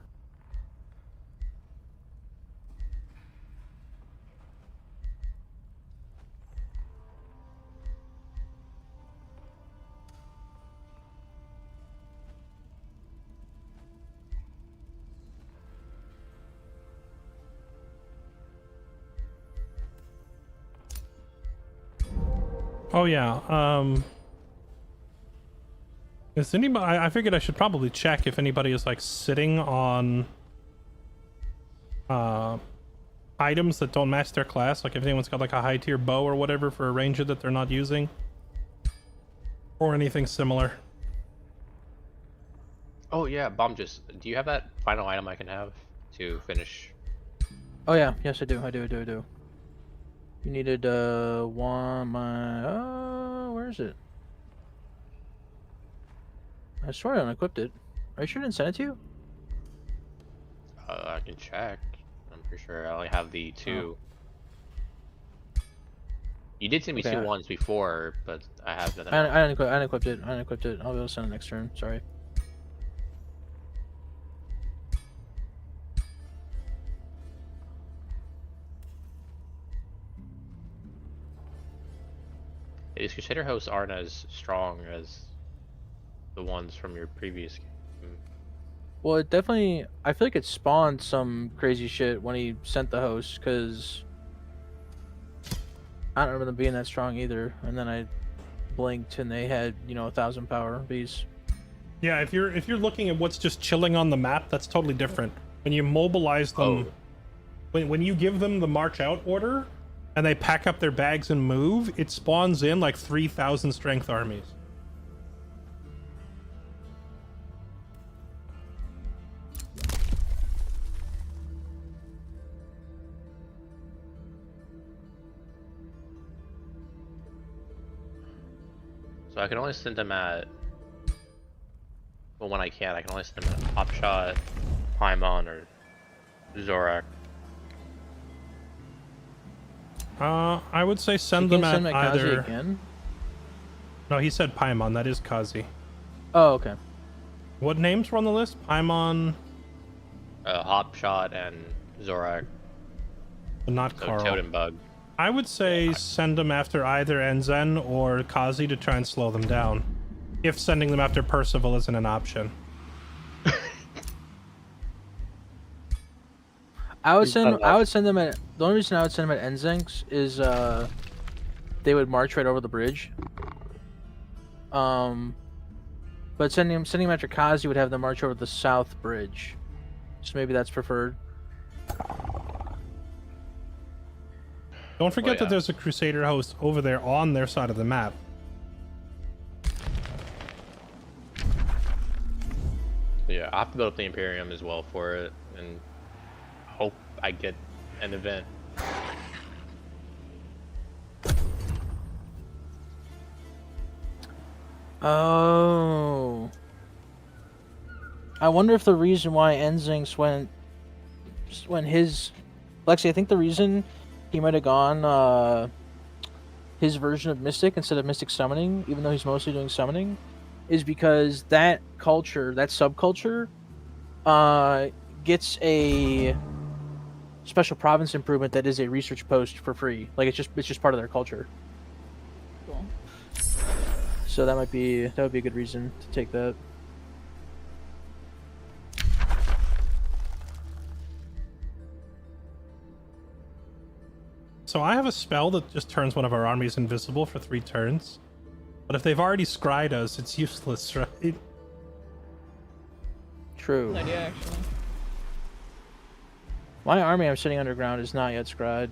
Oh yeah, is anybody, I figured I should probably check if anybody is like sitting on items that don't match their class. Like if anyone's got like a high tier bow or whatever for a ranger that they're not using, or anything similar. Oh yeah, Bomb. Just do you have that final item I can have to finish? Oh yeah, yes I do. I do. You needed where is it? I swear I unequipped it. Are you sure I didn't send it to you? I can check. I'm pretty sure I only have the 2. You did send me Okay. 2 ones before, but I have nothing. I unequipped it. I'll be able to send it next turn. Sorry. These Crusader hosts aren't as strong as the ones from your previous game. Well, it definitely. I feel like it spawned some crazy shit when he sent the host, because I don't remember them being that strong either. And then I blinked and they had 1,000 power beasts. Yeah, if you're looking at what's just chilling on the map, that's totally different. When you mobilize them, when you give them the march out order, and they pack up their bags and move, it spawns in like 3,000 strength armies. So I can only send them at. Well, when I can only send them at Hopshot, Paimon, or Zorak. I would say send You them can't at send Kazi either. again? No, he said Paimon. That is Kazi. Oh, okay. What names were on the list? Paimon, Hopshot and Zorak. but not So Carl. Toad and Bug. I would say send them after either Enzen or Kazi to try and slow them down. If sending them after Percival isn't an option. I would send them at. The only reason I would send them at Enzenx is they would march right over the bridge. But sending them after Kazi would have them march over the south bridge. So maybe that's preferred. Don't forget yeah. that there's a Crusader host over there on their side of the map. Yeah, I have to build up the Imperium as well for it, and hope I get an event. Oh. I wonder if the reason why Enzinx went his Lexi, I think the reason he might have gone his version of Mystic instead of Mystic Summoning, even though he's mostly doing summoning, is because that culture, that subculture, gets a special province improvement that is a research post for free. Like it's just part of their culture. Cool. So that would be a good reason to take that. So I have a spell that just turns one of our armies invisible for 3 turns. But if they've already scryed us, it's useless, right? True. Good idea, actually. My army I'm sitting underground is not yet scryed.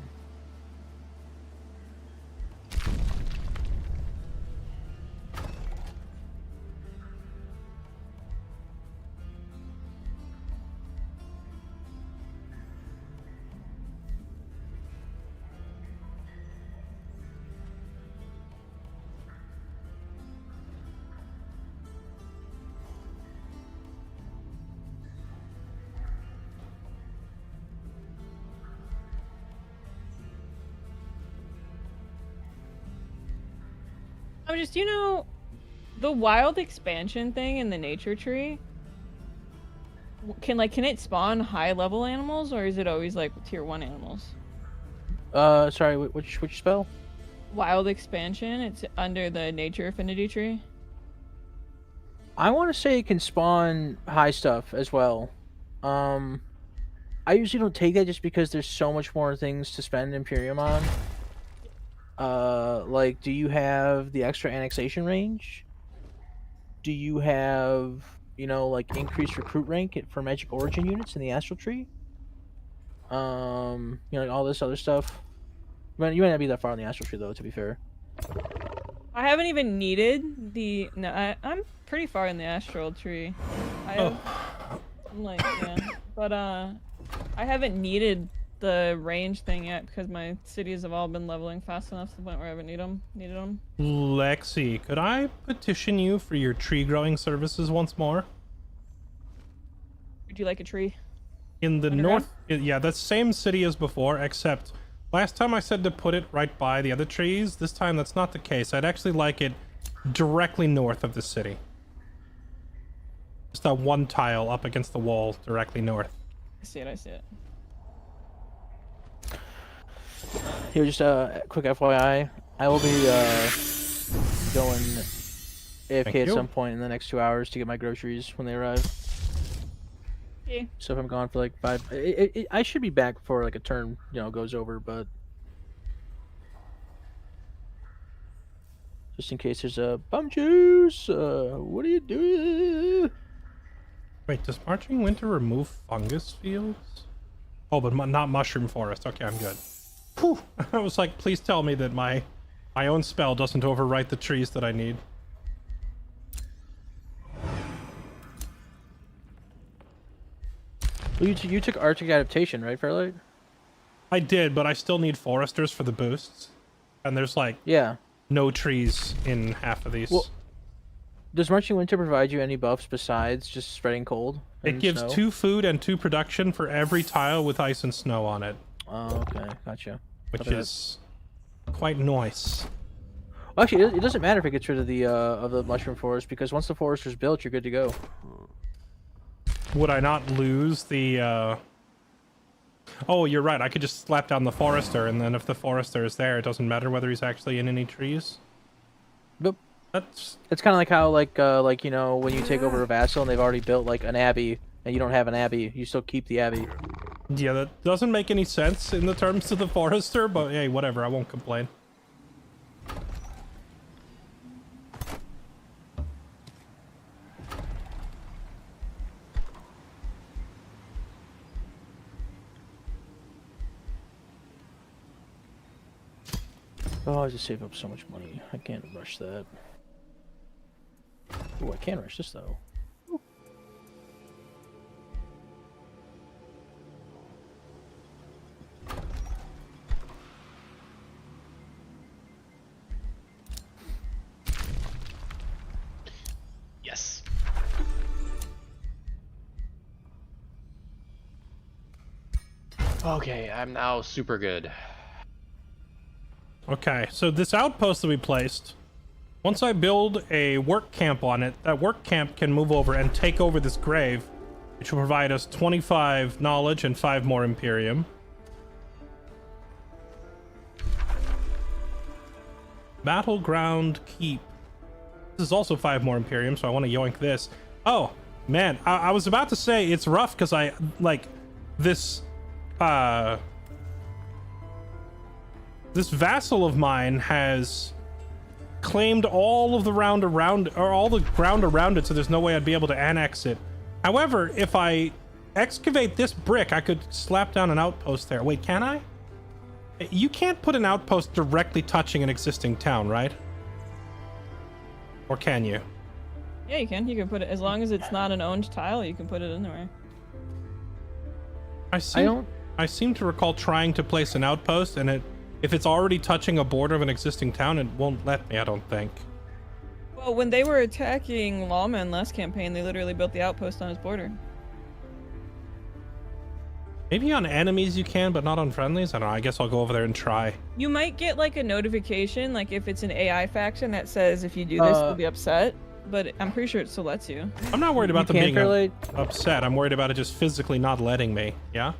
I'm just, the wild expansion thing in the nature tree. Can it spawn high level animals, or is it always like tier 1 animals? Sorry, which spell? Wild expansion. It's under the nature affinity tree. I want to say it can spawn high stuff as well. I usually don't take that just because there's so much more things to spend Imperium on. Like, do you have the extra annexation range? Do you have, like increased recruit rank for magic origin units in the astral tree? You know, all this other stuff. But you might not be that far on the astral tree, though. To be fair. I haven't even needed the. No, I'm pretty far in the astral tree. I have, like, yeah, but I haven't needed the range thing yet because my cities have all been leveling fast enough to the point where I haven't needed them. Lexi, could I petition you for your tree growing services once more? Would you like a tree? In the Underground? north, yeah, that's same city as before, except last time I said to put it right by the other trees. This time that's not the case. I'd actually like it directly north of the city. Just that one tile up against the wall directly north. I see it. Here, just a quick FYI. I will be going AFK at you. some point in the next 2 hours to get my groceries when they arrive. Okay. So if I'm gone for like 5, I should be back before like a turn, you know, goes over. But just in case there's a bum juice, what are you doing? Wait, does Marching Winter remove fungus fields? Oh, but not mushroom forest. Okay, I'm good. Whew. I was like, please tell me that my own spell doesn't overwrite the trees that I need. Well, you took Arctic adaptation, right, Fairlight? I did, but I still need foresters for the boosts. And there's like Yeah. no trees in half of these. Well, does Marching Winter provide you any buffs besides just spreading cold? It and gives snow? 2 food and 2 production for every tile with ice and snow on it, Oh, okay, gotcha. which Okay. is quite nice. Well, actually, it doesn't matter if it gets rid of the mushroom forest because once the forest is built, you're good to go. Would I not lose the, Oh, you're right. I could just slap down the forester, and then if the forester is there, it doesn't matter whether he's actually in any trees. But That's... it's kind of like how like you know when you take over a vassal and they've already built like an abbey and you don't have an abbey, you still keep the abbey. Yeah, that doesn't make any sense in the terms of the forester, but hey, whatever. I won't complain. Oh, I just save up so much money. I can't rush that. Oh, I can rush this though. Yes. Okay, I'm now super good. Okay, so this outpost that we placed, once I build a work camp on it, that work camp can move over and take over this grave, which will provide us 25 knowledge and 5 more Imperium. Battleground Keep. This is also 5 more Imperium, so I want to yoink this. Oh, man, I was about to say it's rough because I, like, this vassal of mine has claimed all of the ground around it, so there's no way I'd be able to annex it. However, if I excavate this brick, I could slap down an outpost there. Wait, can I? You can't put an outpost directly touching an existing town, right? Or can you? Yeah, you can. You can put it as long as it's not an owned tile. You can put it anywhere. I seem to recall trying to place an outpost, and if it's already touching a border of an existing town, it won't let me, I don't think. Well, when they were attacking Lawman last campaign, they literally built the outpost on his border. Maybe on enemies you can, but not on friendlies? I don't know, I guess I'll go over there and try. You might get like a notification, like if it's an AI faction that says if you do this, they'll be upset. But I'm pretty sure it still lets you. I'm not worried about them can, being Fairlight? upset. I'm worried about it just physically not letting me. Yeah?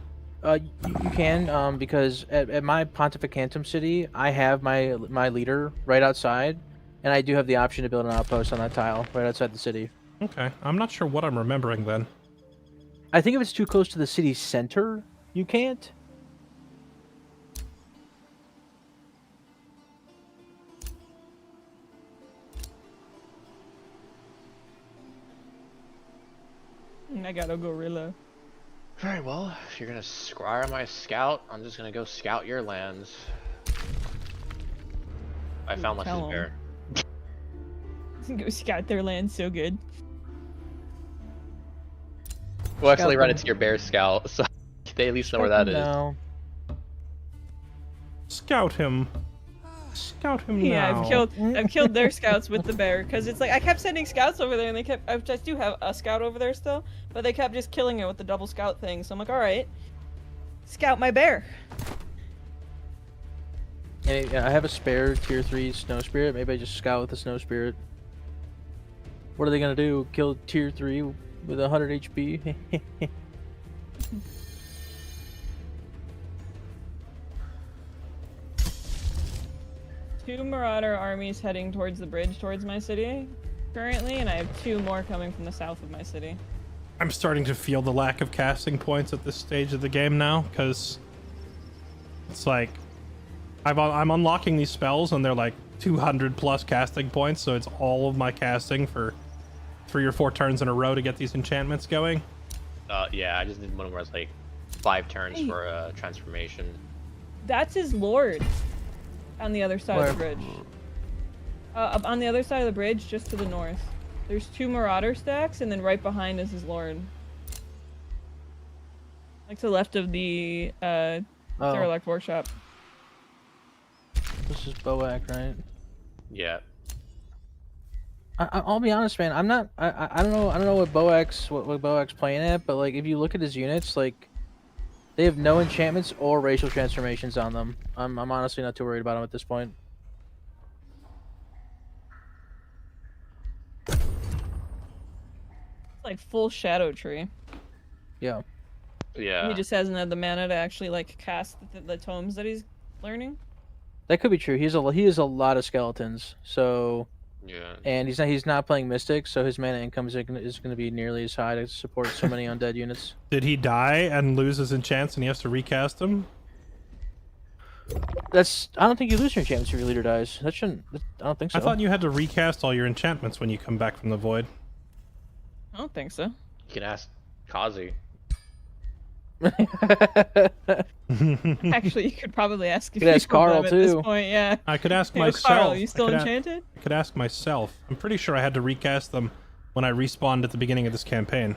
You can, because at my Pontificantum city, I have my leader right outside, and I do have the option to build an outpost on that tile right outside the city. Okay. I'm not sure what I'm remembering then. I think if it's too close to the city center, you can't. I got a gorilla. Very well. If you're gonna scry my scout, I'm just gonna go scout your lands. I found like this tell 'em. bear. Go scout their land so good. We'll actually Scout run them. into your bear scout, so they at least know where that is. No. Scout him. Scout him Yeah, now. I've killed their scouts with the bear because it's like I kept sending scouts over there and they kept. I just do have a scout over there still, but they kept just killing it with the double scout thing. So I'm like, all right, scout my bear. Hey, I have a spare tier 3 snow spirit. Maybe I just scout with the snow spirit. What are they gonna do? Kill tier 3 with 100 HP? 2 marauder armies heading towards the bridge towards my city currently, and I have 2 more coming from the south of my city. I'm starting to feel the lack of casting points at this stage of the game now, because it's like I'm unlocking these spells and they're like 200 plus casting points, so it's all of my casting for 3 or 4 turns in a row to get these enchantments going. Yeah, I just did one where it's like 5 turns Hey. for a transformation. That's his lord on the other side of the bridge. Up on the other side of the bridge, just to the north. There's 2 marauder stacks, and then right behind is his lord. Like to the left of the Fairlight workshop. This is Boak, right? Yeah. I'll be honest, man. I'm not. I don't know. I don't know what Boak's playing at, but like if you look at his units, like they have no enchantments or racial transformations on them. I'm honestly not too worried about him at this point. It's like full shadow tree. Yeah. Yeah. He just hasn't had the mana to actually like cast the tomes that he's learning. That could be true. He has a lot of skeletons. So, Yeah. and he's not playing Mystic, so his mana income is going to be nearly as high to support so many undead units. Did he die and lose his enchants and he has to recast them? I don't think you lose your enchantments if your leader dies. I don't think so. I thought you had to recast all your enchantments when you come back from the void. I don't think so. You can ask Kazi. Actually, you could probably ask. You could ask Carl, at this too. point, yeah. I could ask Yo, myself. Carl, you still I could enchanted? I could ask myself. I'm pretty sure I had to recast them when I respawned at the beginning of this campaign,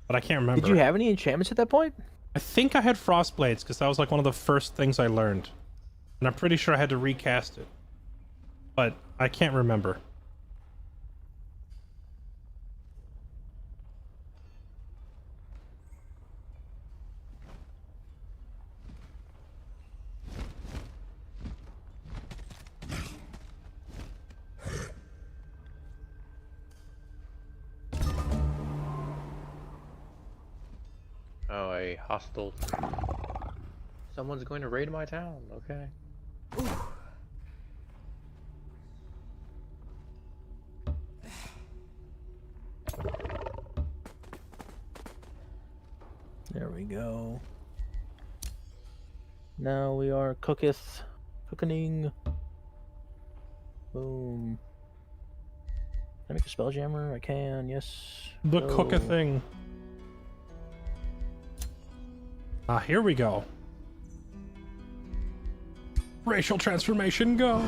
but I can't remember. Did you have any enchantments at that point? I think I had Frostblades because that was like one of the first things I learned, and I'm pretty sure I had to recast it, but I can't remember. Oh, a hostile. Someone's going to raid my town. Okay. There we go. Now we are cooking. Boom. Can I make a spelljammer? I can, yes. The Go. cook a thing. Ah, here we go. Racial transformation, go!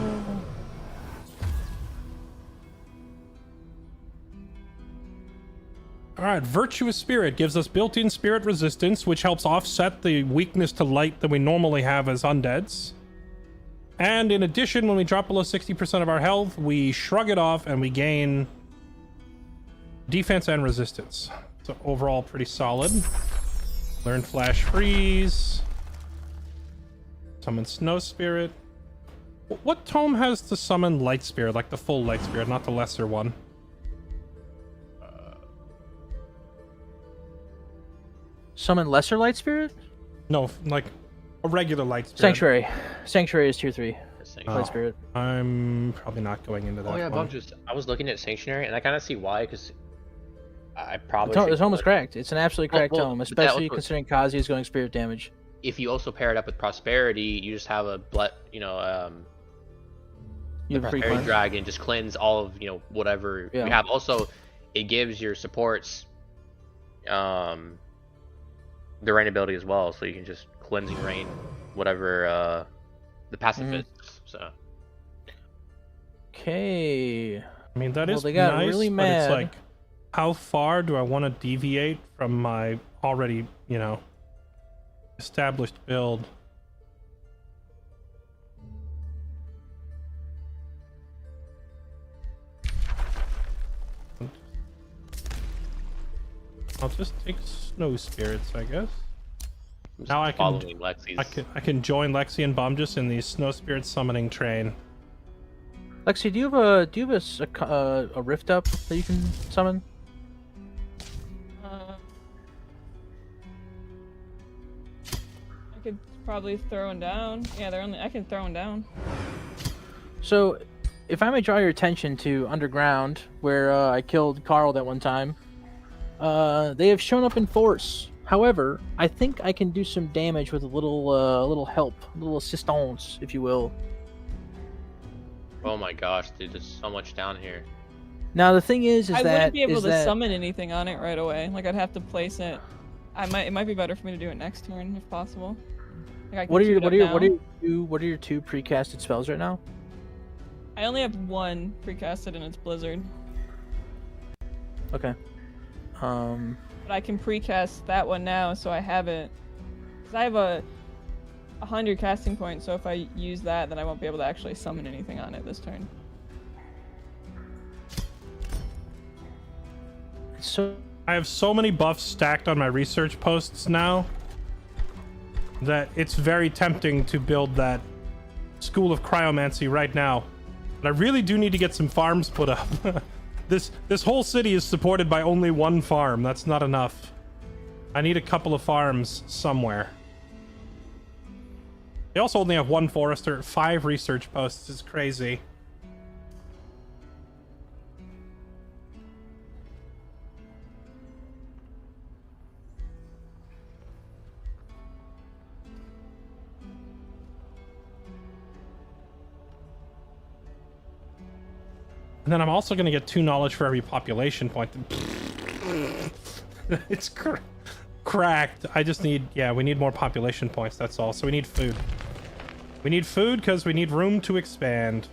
Alright, Virtuous Spirit gives us built-in spirit resistance, which helps offset the weakness to light that we normally have as undeads. And in addition, when we drop below 60% of our health, we shrug it off and we gain defense and resistance. So overall, pretty solid. Learn Flash Freeze. Summon Snow Spirit. What tome has to summon Light Spirit, like the full Light Spirit, not the lesser one? Summon Lesser Light Spirit? No, like a regular Light Spirit. Sanctuary. Sanctuary is tier 3. Oh, Light Spirit. I'm probably not going into that Oh yeah, one. I was looking at Sanctuary, and I kind of see why, because I probably. The should tome is put- cracked. It's an absolutely cracked well, tome, but that especially also- considering Kazi is going spirit damage. If you also pair it up with Prosperity, you just have a You the have free Prosperity cleanse. Dragon just cleanse all of whatever Yeah. you have. Also, it gives your supports the rain ability as well, so you can just cleansing rain whatever the pacifists. So Okay. I mean, that Well, is they got nice, really but it's mad. like, how far do I want to deviate from my already, you know, established build? I'll just take snow spirits, I guess. I'm Now I just can- following Lexi's. I can join Lexi and Bumjus in the snow spirit summoning train. Lexi, do you have a rift up that you can summon? I could probably throw one down. Yeah, I can throw one down. So, if I may draw your attention to Underground, where I killed Carl that one time, they have shown up in force. However, I think I can do some damage with a little help, a little assistance, if you will. Oh my gosh, dude, there's so much down here. Now the thing is I that wouldn't be able is to that- summon anything on it right away. Like I'd have to place it. It might be better for me to do it next turn if possible. Like, I can What are queue your it what up are your now. what are your two precasted spells right now? I only have one precasted and it's Blizzard. Okay. But I can precast that one now, so I have it. Cause I have a 100 casting points, so if I use that, then I won't be able to actually summon anything on it this turn. So I have so many buffs stacked on my research posts now that it's very tempting to build that School of Cryomancy right now. But I really do need to get some farms put up. This whole city is supported by only one farm. That's not enough. I need a couple of farms somewhere. They also only have one forester. 5 research posts is crazy. And then I'm also going to get 2 knowledge for every population point. It's cracked. I just need, yeah, we need more population points, that's all. So we need food. We need food because we need room to expand.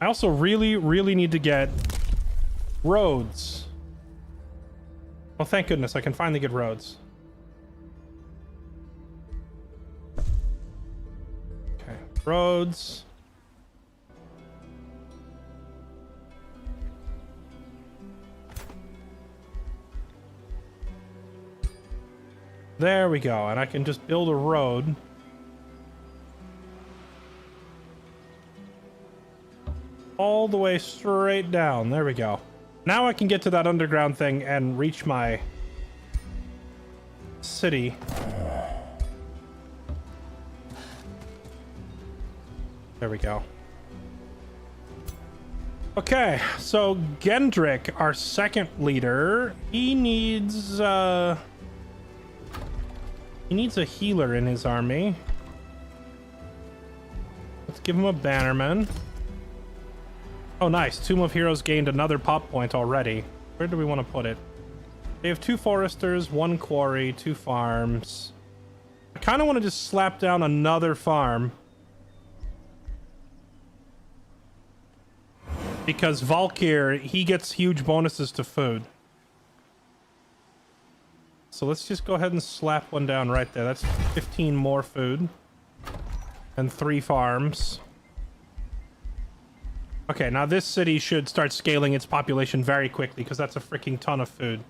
I also really, really need to get roads. Well, thank goodness I can finally get roads. Okay, roads. There we go, and I can just build a road. All the way straight down. There we go. Now I can get to that underground thing and reach my city. There we go. Okay, so Gendrick, our second leader, he needs a healer in his army. Let's give him a bannerman. Oh, nice. Tomb of Heroes gained another pop point already. Where do we want to put it? They have 2 foresters, 1 quarry, 2 farms. I kind of want to just slap down another farm. Because Valkyr, he gets huge bonuses to food. So let's just go ahead and slap one down right there. That's 15 more food. And 3 farms. Okay, now this city should start scaling its population very quickly because that's a freaking ton of food.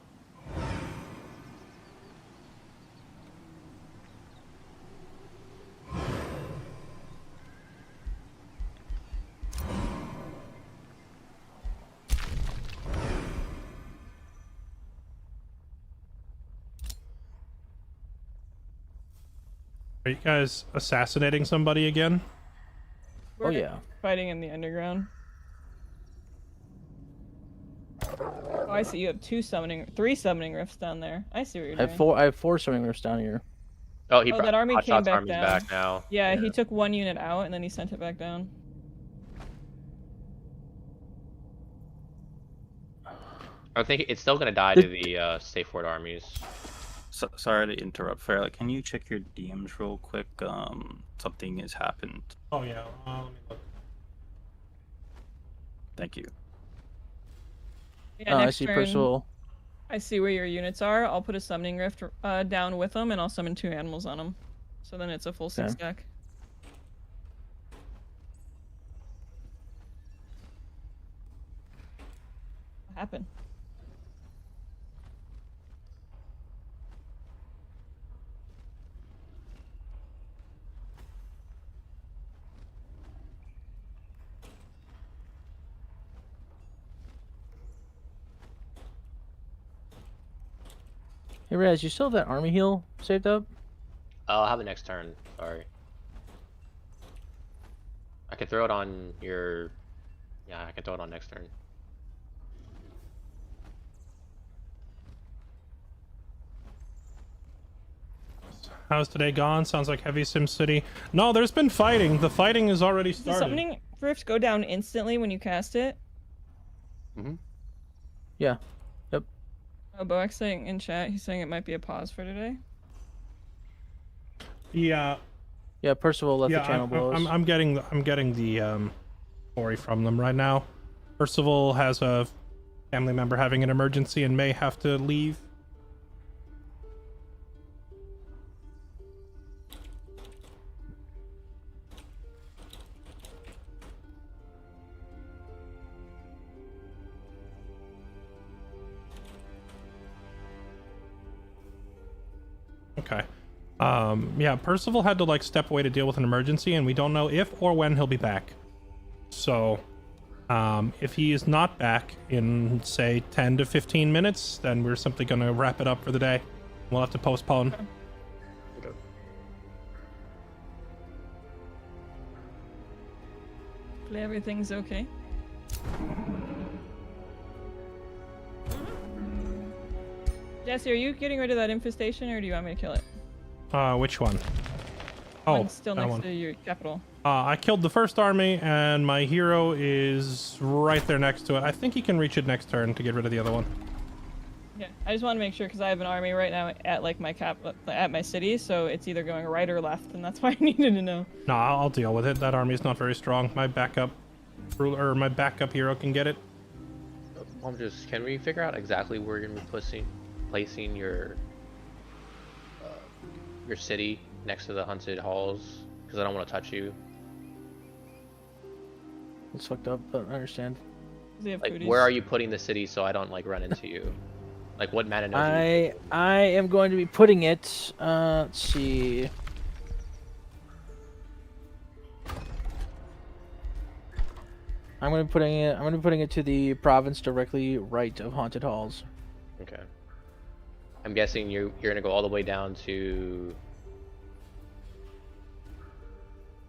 Are you guys assassinating somebody again? Oh yeah. Fighting in the underground. Oh, I see. You have 3 summoning rifts down there. I see what you're doing. I have 4 swimming rifts down here. Oh, he Oh, brought that army came Hotshot's back army's down. back now. Yeah, he took 1 unit out and then he sent it back down. I think it's still gonna die to the Stay Fort armies. Sorry to interrupt, Fairlight. Can you check your DMs real quick? Something has happened. Oh yeah, let me look. Thank you. Yeah, I next see turn, Percival. I see where your units are. I'll put a summoning rift down with them, and I'll summon 2 animals on them. So then it's a full 6 Okay. stack. What happened? Hey Raz, you still have that army heal saved up? I'll have it next turn. Sorry. I can throw it on your. Yeah, I can throw it on next turn. How's today gone? Sounds like heavy Sim City. No, there's been fighting. The fighting has already Does the started. summoning rift go down instantly when you cast it? Yeah. Yep. Oh, Boax saying in chat, he's saying it might be a pause for today. Yeah. Yeah, Percival left Yeah, the channel below us. I'm getting the story from them right now. Percival has a family member having an emergency and may have to leave. Okay. Yeah, Percival had to like step away to deal with an emergency, and we don't know if or when he'll be back. So, if he is not back in say 10 to 15 minutes, then we're simply gonna wrap it up for the day. We'll have to postpone. Hopefully everything's okay. Jesse, are you getting rid of that infestation, or do you want me to kill it? Which one? Oh, One's still that next one. to your capital. I killed the first army, and my hero is right there next to it. I think he can reach it next turn to get rid of the other one. Yeah, I just want to make sure because I have an army right now at like my at my city, so it's either going right or left, and that's why I needed to know. No, I'll deal with it. That army is not very strong. My backup ruler, or my backup hero can get it. Can we figure out exactly where you're gonna be placing your city next to the hunted halls? Because I don't want to touch you. It's fucked up, but I understand. Does he have Like, cooties? where are you putting the city so I don't like run into you? Like, what mana node? I am going to be putting it. Let's see. I'm going to be putting it to the province directly right of haunted halls. Okay. I'm guessing you're gonna go all the way down to.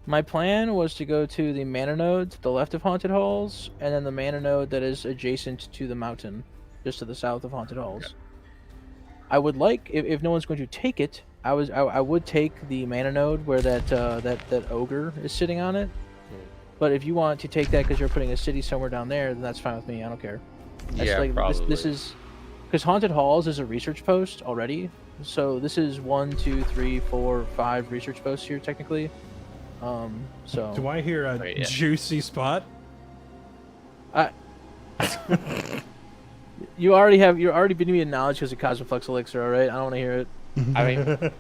My plan was to go to the mana node to the left of haunted halls, and then the mana node that is adjacent to the mountain, just to the south of haunted halls. Okay. I would like, if no one's going to take it, I would take the mana node where that ogre is sitting on it. But if you want to take that because you're putting a city somewhere down there, then that's fine with me. I don't care. That's Yeah, like, probably. This is because haunted halls is a research post already. So this is 1, 2, 3, 4, 5 research posts here technically. So Do I hear a juicy spot? You're already been me knowledge because of Cosmoflux Elixir, all right? I don't want to hear it. I mean,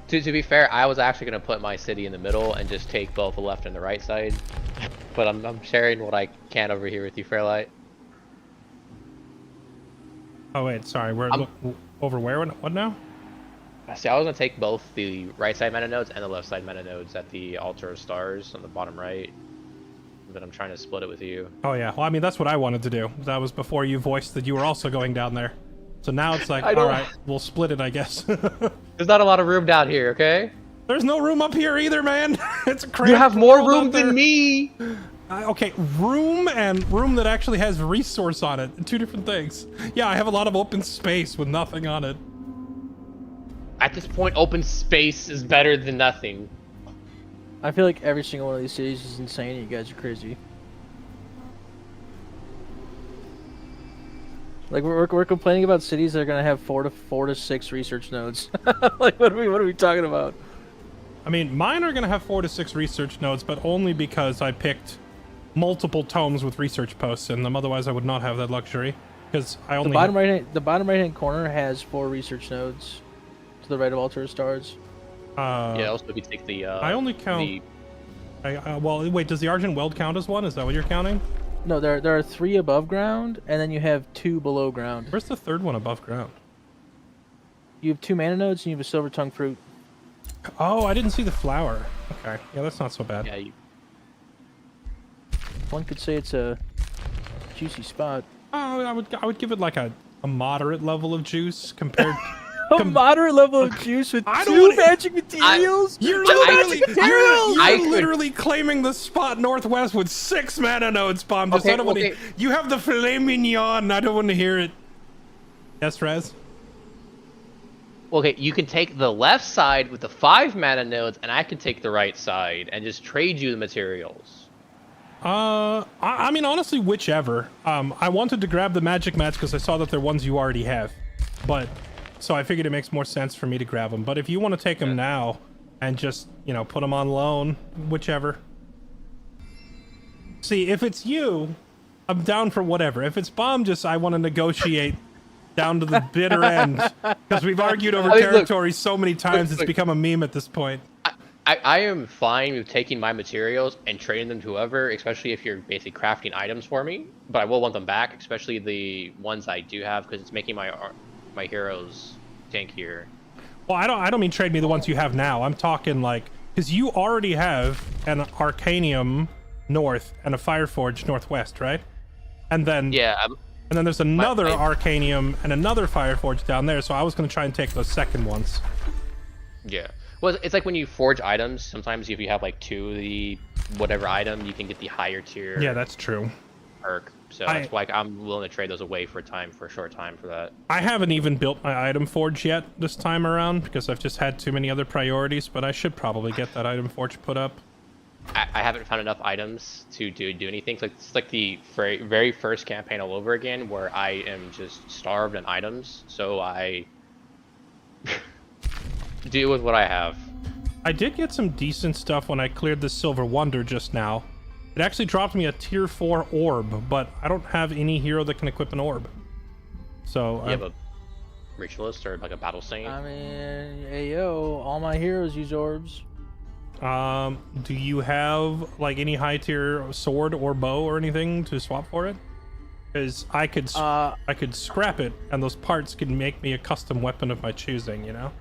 to be fair, I was actually gonna put my city in the middle and just take both the left and the right side. But I'm sharing what I can over here with you, Fairlight. Oh wait, sorry. We're over where? What now? See, I was gonna take both the right side mana nodes and the left side mana nodes at the Altar of Stars on the bottom right. But I'm trying to split it with you. Oh yeah. Well, I mean, that's what I wanted to do. That was before you voiced that you were also going down there. So now it's like, all right, we'll split it, I guess. There's not a lot of room down here, okay? There's no room up here either, man. It's a cramped You have more world room out there. than me. Okay, room and room that actually has resource on it. Two different things. Yeah, I have a lot of open space with nothing on it. At this point, open space is better than nothing. I feel like every single one of these cities is insane and you guys are crazy. Like we're complaining about cities that are gonna have 4 to 6 research nodes. Like what are we talking about? I mean, mine are gonna have 4 to 6 research nodes, but only because I picked multiple tomes with research posts in them. Otherwise, I would not have that luxury. Because I only the bottom right hand corner has 4 research nodes to the right of Altar of Stars. Yeah. Also, if you take the I only count. Well, wait. Does the Argent Weld count as one? Is that what you're counting? No, there are 3 above ground, and then you have 2 below ground. Where's the third one above ground? You have 2 mana nodes, and you have a silver tongue fruit. Oh, I didn't see the flower. Okay, yeah, that's not so bad. Yeah. You, One could say it's a juicy spot. Oh, I would give it like a moderate level of juice compared. A moderate level of juice with I don't 2 wanna- magic materials. You're literally claiming the spot northwest with 6 mana nodes, Bomb. Just Okay, I don't want to. okay. You have the filet mignon. I don't want to hear it. Yes, Rez. okay, you can take the left side with the 5 mana nodes, and I can take the right side and just trade you the materials. I mean, honestly, whichever. I wanted to grab the magic mats because I saw that they're ones you already have, but so I figured it makes more sense for me to grab them. But if you want to take them now and just, you know, put them on loan, whichever. See, if it's you, I'm down for whatever. If it's Bomb, just I want to negotiate down to the bitter end because we've argued over territory so many times it's become a meme at this point. I am fine with taking my materials and trading them to whoever, especially if you're basically crafting items for me. But I will want them back, especially the ones I do have, because it's making my heroes tankier. Well, I don't mean trade me the ones you have now. I'm talking like, because you already have an Arcanium north and a Fireforge northwest, right? And then Yeah. and then there's another Arcanium and another Fireforge down there. So I was going to try and take those second ones. Yeah. Well, it's like when you forge items, sometimes if you have like 2 of the whatever item, you can get the higher tier Yeah, that's true. perk. So that's why I'm willing to trade those away for a short time for that. I haven't even built my item forge yet this time around because I've just had too many other priorities, but I should probably get that item forge put up. I haven't found enough items to do anything. It's like the very first campaign all over again where I am just starved in items. So I deal with what I have. I did get some decent stuff when I cleared the Silver Wonder just now. It actually dropped me a tier 4 orb, but I don't have any hero that can equip an orb. So You have a ritualist or like a battle saint? I mean, ayo, all my heroes use orbs. do you have like any high tier sword or bow or anything to swap for it? Because I could scrap it, and those parts could make me a custom weapon of my choosing. You know.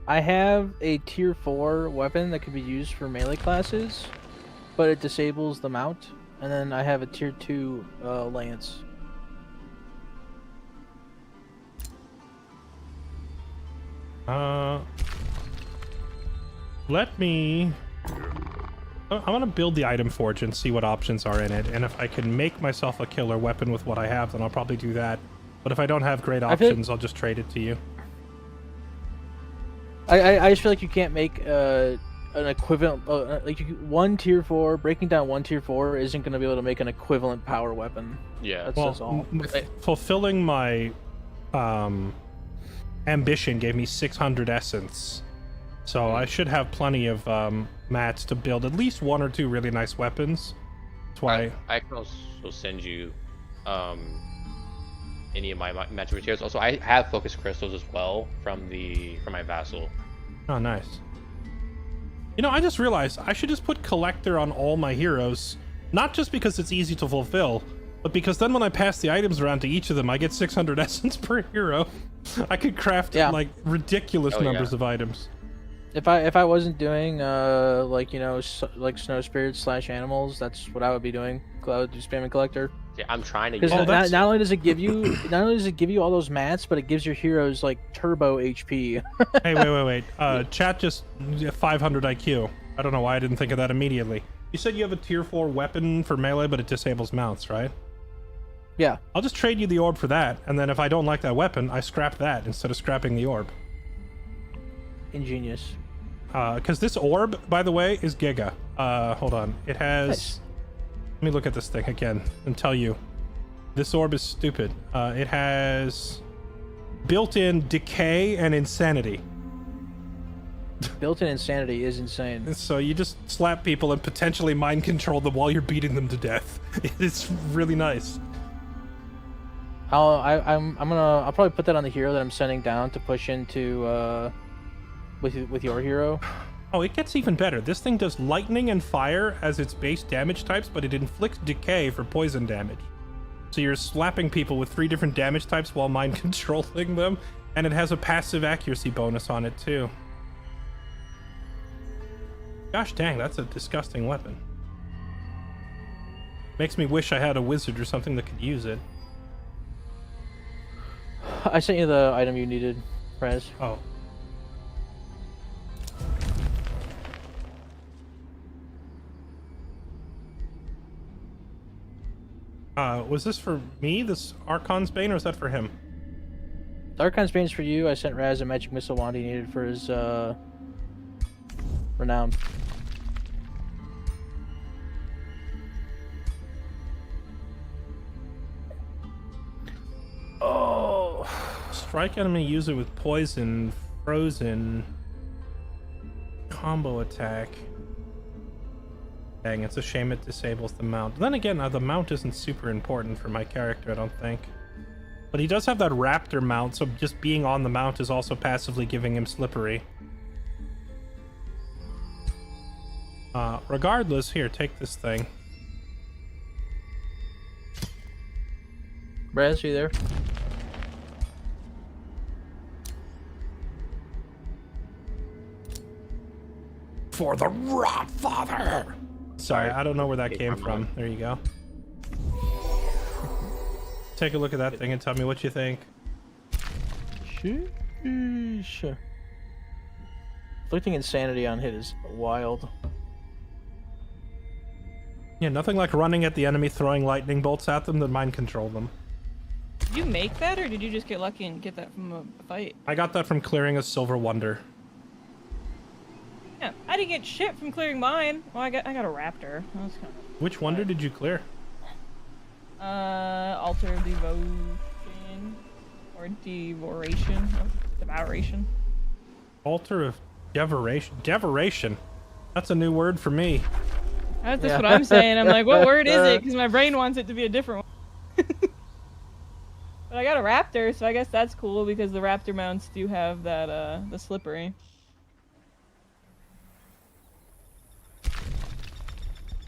I have a tier 4 weapon that could be used for melee classes, but it disables the mount. And then I have a tier 2 lance. Let me... I want to build the item forge and see what options are in it, and if I can make myself a killer weapon with what I have, then I'll probably do that. But if I don't have great options, I'll just trade it to you. I just feel like you can't make an equivalent, one tier 4, breaking down one tier 4 isn't going to be able to make an equivalent power weapon. Yeah. That's all. Fulfilling my ambition gave me 600 essence. So I should have plenty of mats to build at least 1 or 2 really nice weapons. That's why I can also send you any of my magic materials. Also, I have focus crystals as well from my vassal. Oh, nice. You know, I just realized I should just put collector on all my heroes, not just because it's easy to fulfill, but because then when I pass the items around to each of them, I get 600 essence per hero. I could craft like ridiculous numbers of items. If I wasn't doing like snow spirits / animals, that's what I would be doing. I would do spamming collector. Yeah, I'm trying to. Because not only does it give you all those mats, but it gives your heroes like turbo HP. Hey, wait. Chat just 500 IQ. I don't know why I didn't think of that immediately. You said you have a tier 4 weapon for melee, but it disables mounts, right? Yeah. I'll just trade you the orb for that, and then if I don't like that weapon, I scrap that instead of scrapping the orb. Ingenious. Because this orb, by the way, is Giga. Hold on. It has... Nice. Let me look at this thing again and tell you. This orb is stupid. It has built-in decay and insanity. Built-in insanity is insane. So you just slap people and potentially mind control them while you're beating them to death. It's really nice. I'll probably put that on the hero that I'm sending down to push into with your hero. Oh, it gets even better. This thing does lightning and fire as its base damage types, but it inflicts decay for poison damage. So you're slapping people with 3 different damage types while mind controlling them, and it has a passive accuracy bonus on it too. Gosh dang, that's a disgusting weapon. Makes me wish I had a wizard or something that could use it. I sent you the item you needed, Raz. Oh. Was this for me, this Archon's Bane, or was that for him? The Archon's Bane's for you. I sent Raz a magic missile wand he needed for his renown. Oh. Strike enemy user with poison, frozen, combo attack. Dang, it's a shame it disables the mount. Then again, the mount isn't super important for my character, I don't think. But he does have that raptor mount, so just being on the mount is also passively giving him slippery. Regardless, here, take this thing. Raz, are you there? For the Rot Father! Sorry, I don't know where that came from. There you go. Take a look at that thing and tell me what you think. Sheesh. Inflicting insanity on hit is wild. Yeah, nothing like running at the enemy, throwing lightning bolts at them, then mind control them. Did you make that, or did you just get lucky and get that from a fight? I got that from clearing a Silver Wonder. Yeah, I didn't get shit from clearing mine. Well, I got a raptor. That was kind of... Which wonder did you clear? Altar of Devotion. Or Devoration. Devouration. Altar of Devoration. Devoration? That's a new word for me. That's what I'm saying. I'm like, what word is it? Because my brain wants it to be a different one. But I got a raptor, so I guess that's cool because the raptor mounts do have that, the slippery.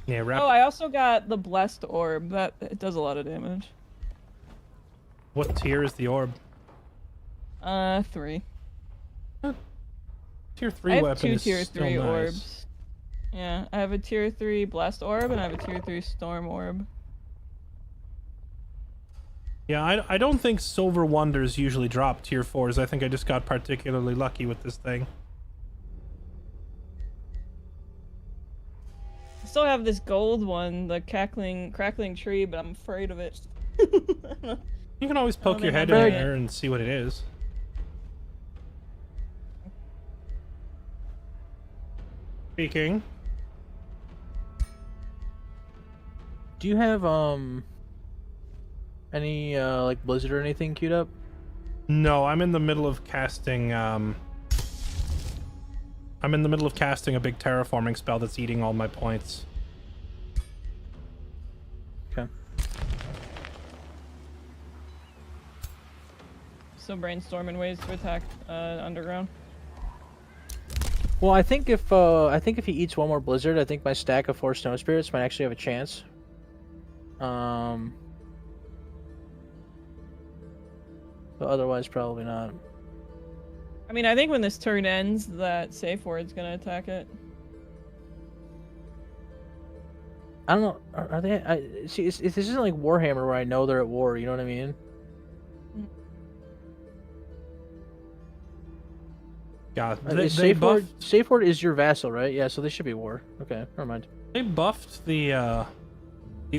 Yeah, Oh, I also got the blessed orb. It does a lot of damage. What tier is the orb? 3. Tier 3 I have weapon 2 is tier still 3 nice. orbs. Yeah, I have a tier 3 blessed orb and I have a tier 3 storm orb. Yeah, I don't think Silver Wonders usually drop tier 4s. I think I just got particularly lucky with this thing. I still have this gold one, the crackling tree, but I'm afraid of it. You can always poke your head in there and see what it is. Speaking. Do you have any like blizzard or anything queued up? No, I'm in the middle of casting a big terraforming spell that's eating all my points. Okay. Still brainstorming ways to attack underground. Well, I think if he eats one more blizzard, I think my stack of 4 snow spirits might actually have a chance. But otherwise, probably not. I mean, I think when this turn ends, that safe word's gonna attack it. I don't know. Are they? See, this isn't like Warhammer where I know they're at war. You know what I mean? Yeah, Safe word is your vassal, right? Yeah, so they should be war. Okay, never mind. They buffed the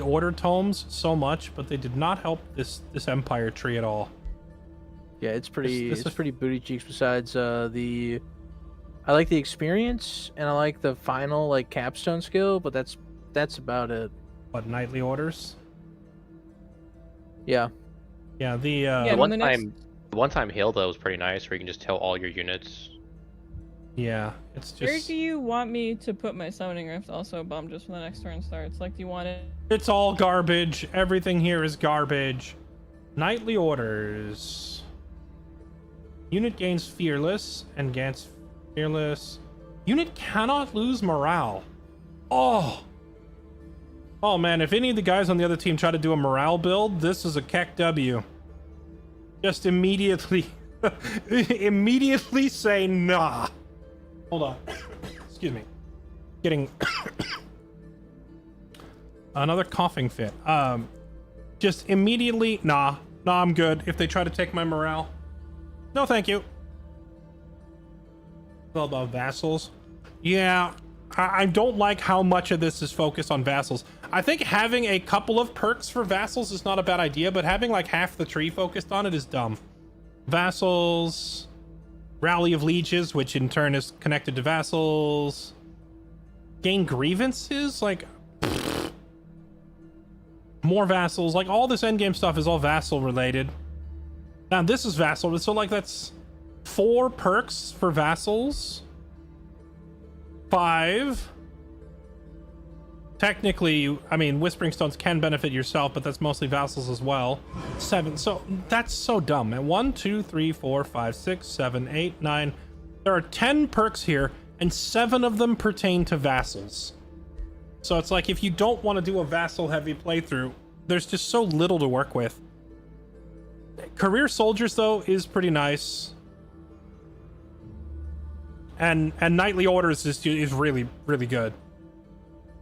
order tomes so much, but they did not help this empire tree at all. Yeah, it's pretty. This It's is- pretty booty cheeks. Besides I like the experience and I like the final like capstone skill, but that's about it. What, knightly orders? Yeah. Yeah, the Yeah, The and one then the next- time, the one-time hail though was pretty nice, where you can just tell all your units. yeah, it's Where just do you want me to put my summoning rift also, Bum, just when the next turn starts? Like, do you want it? it's all garbage. Everything here is garbage. Nightly orders. Unit gains fearless and gains fearless. Unit cannot lose morale. Oh. Oh man, if any of the guys on the other team try to do a morale build, this is a Keck W. Just immediately immediately say nah. Hold on. Excuse me. Getting another coughing fit. Just immediately nah. Nah, I'm good. If they try to take my morale. No, thank you. It's all about vassals. Yeah, I don't like how much of this is focused on vassals. I think having a couple of perks for vassals is not a bad idea, but having like half the tree focused on it is dumb. Vassals, Rally of Lieges, which in turn is connected to vassals. Gain grievances, like more vassals. Like all this endgame stuff is all vassal related. Now this is vassal, so like that's 4 perks for vassals. 5. Technically, I mean, Whispering Stones can benefit yourself, but that's mostly vassals as well. 7. So that's so dumb. And 1, 2, 3, 4, 5, 6, 7, 8, 9. There are 10 perks here, and 7 of them pertain to vassals. So it's like if you don't want to do a vassal heavy playthrough, there's just so little to work with. Career Soldiers though is pretty nice. And Nightly Orders is really, really good.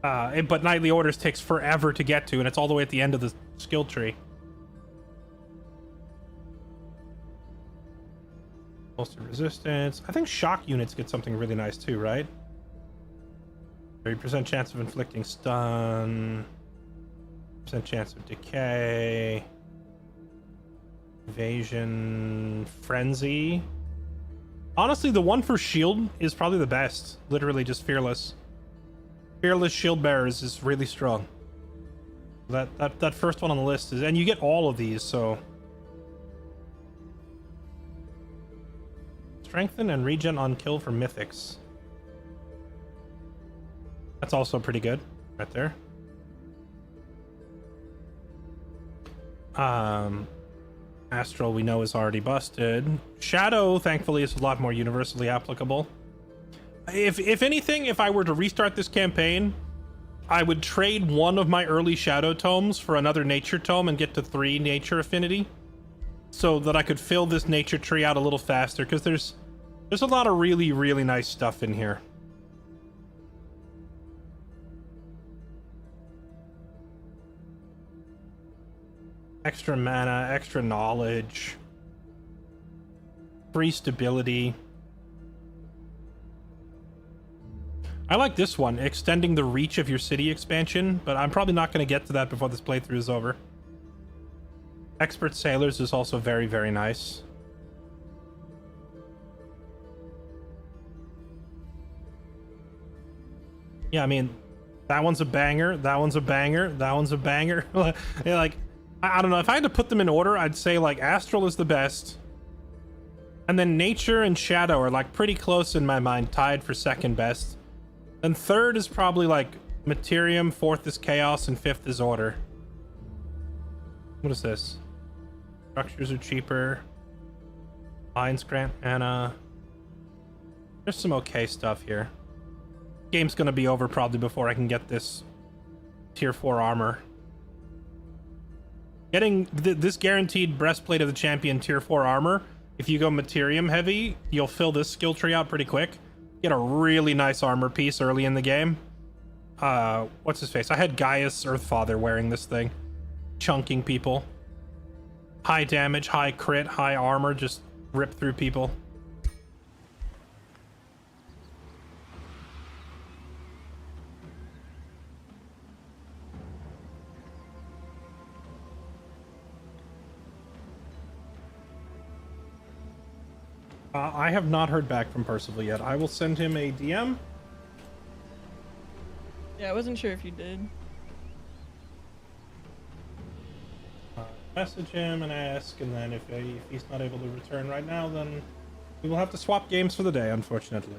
But Nightly Orders takes forever to get to, and it's all the way at the end of the skill tree. Bolster resistance. I think shock units get something really nice too, right? 30% chance of inflicting stun. % chance of decay. Evasion. Frenzy. Honestly, the one for shield is probably the best. Literally just fearless. Fearless shield bearers is really strong. That first one on the list is, and you get all of these, so strengthen and regen on kill for mythics. That's also pretty good, right there. Astral we know is already busted. Shadow, thankfully, is a lot more universally applicable. If anything, if I were to restart this campaign, I would trade one of my early Shadow tomes for another Nature tome and get to 3 Nature affinity, so that I could fill this Nature tree out a little faster, because there's a lot of really, really nice stuff in here. Extra mana, extra knowledge, free stability. I like this one, extending the reach of your city expansion, but I'm probably not going to get to that before this playthrough is over. Expert Sailors is also very, very nice. Yeah, I mean, that one's a banger, that one's a banger, that one's a banger. Yeah, like, I don't know, if I had to put them in order, I'd say like Astral is the best. And then Nature and Shadow are like pretty close in my mind, tied for second best. And third is probably like Materium, 4th is Chaos, and 5th is Order. What is this? Structures are cheaper. Lines grant mana. There's some okay stuff here. Game's gonna be over probably before I can get this tier 4 armor. Getting this guaranteed Breastplate of the Champion tier 4 armor, if you go Materium heavy, you'll fill this skill tree out pretty quick. Get a really nice armor piece early in the game. What's his face? I had Gaius Earthfather wearing this thing. Chunking people. High damage, high crit, high armor, just rip through people. I have not heard back from Percival yet. I will send him a DM. Yeah, I wasn't sure if you did. message him and ask, and then if he's not able to return right now, then we will have to swap games for the day, unfortunately.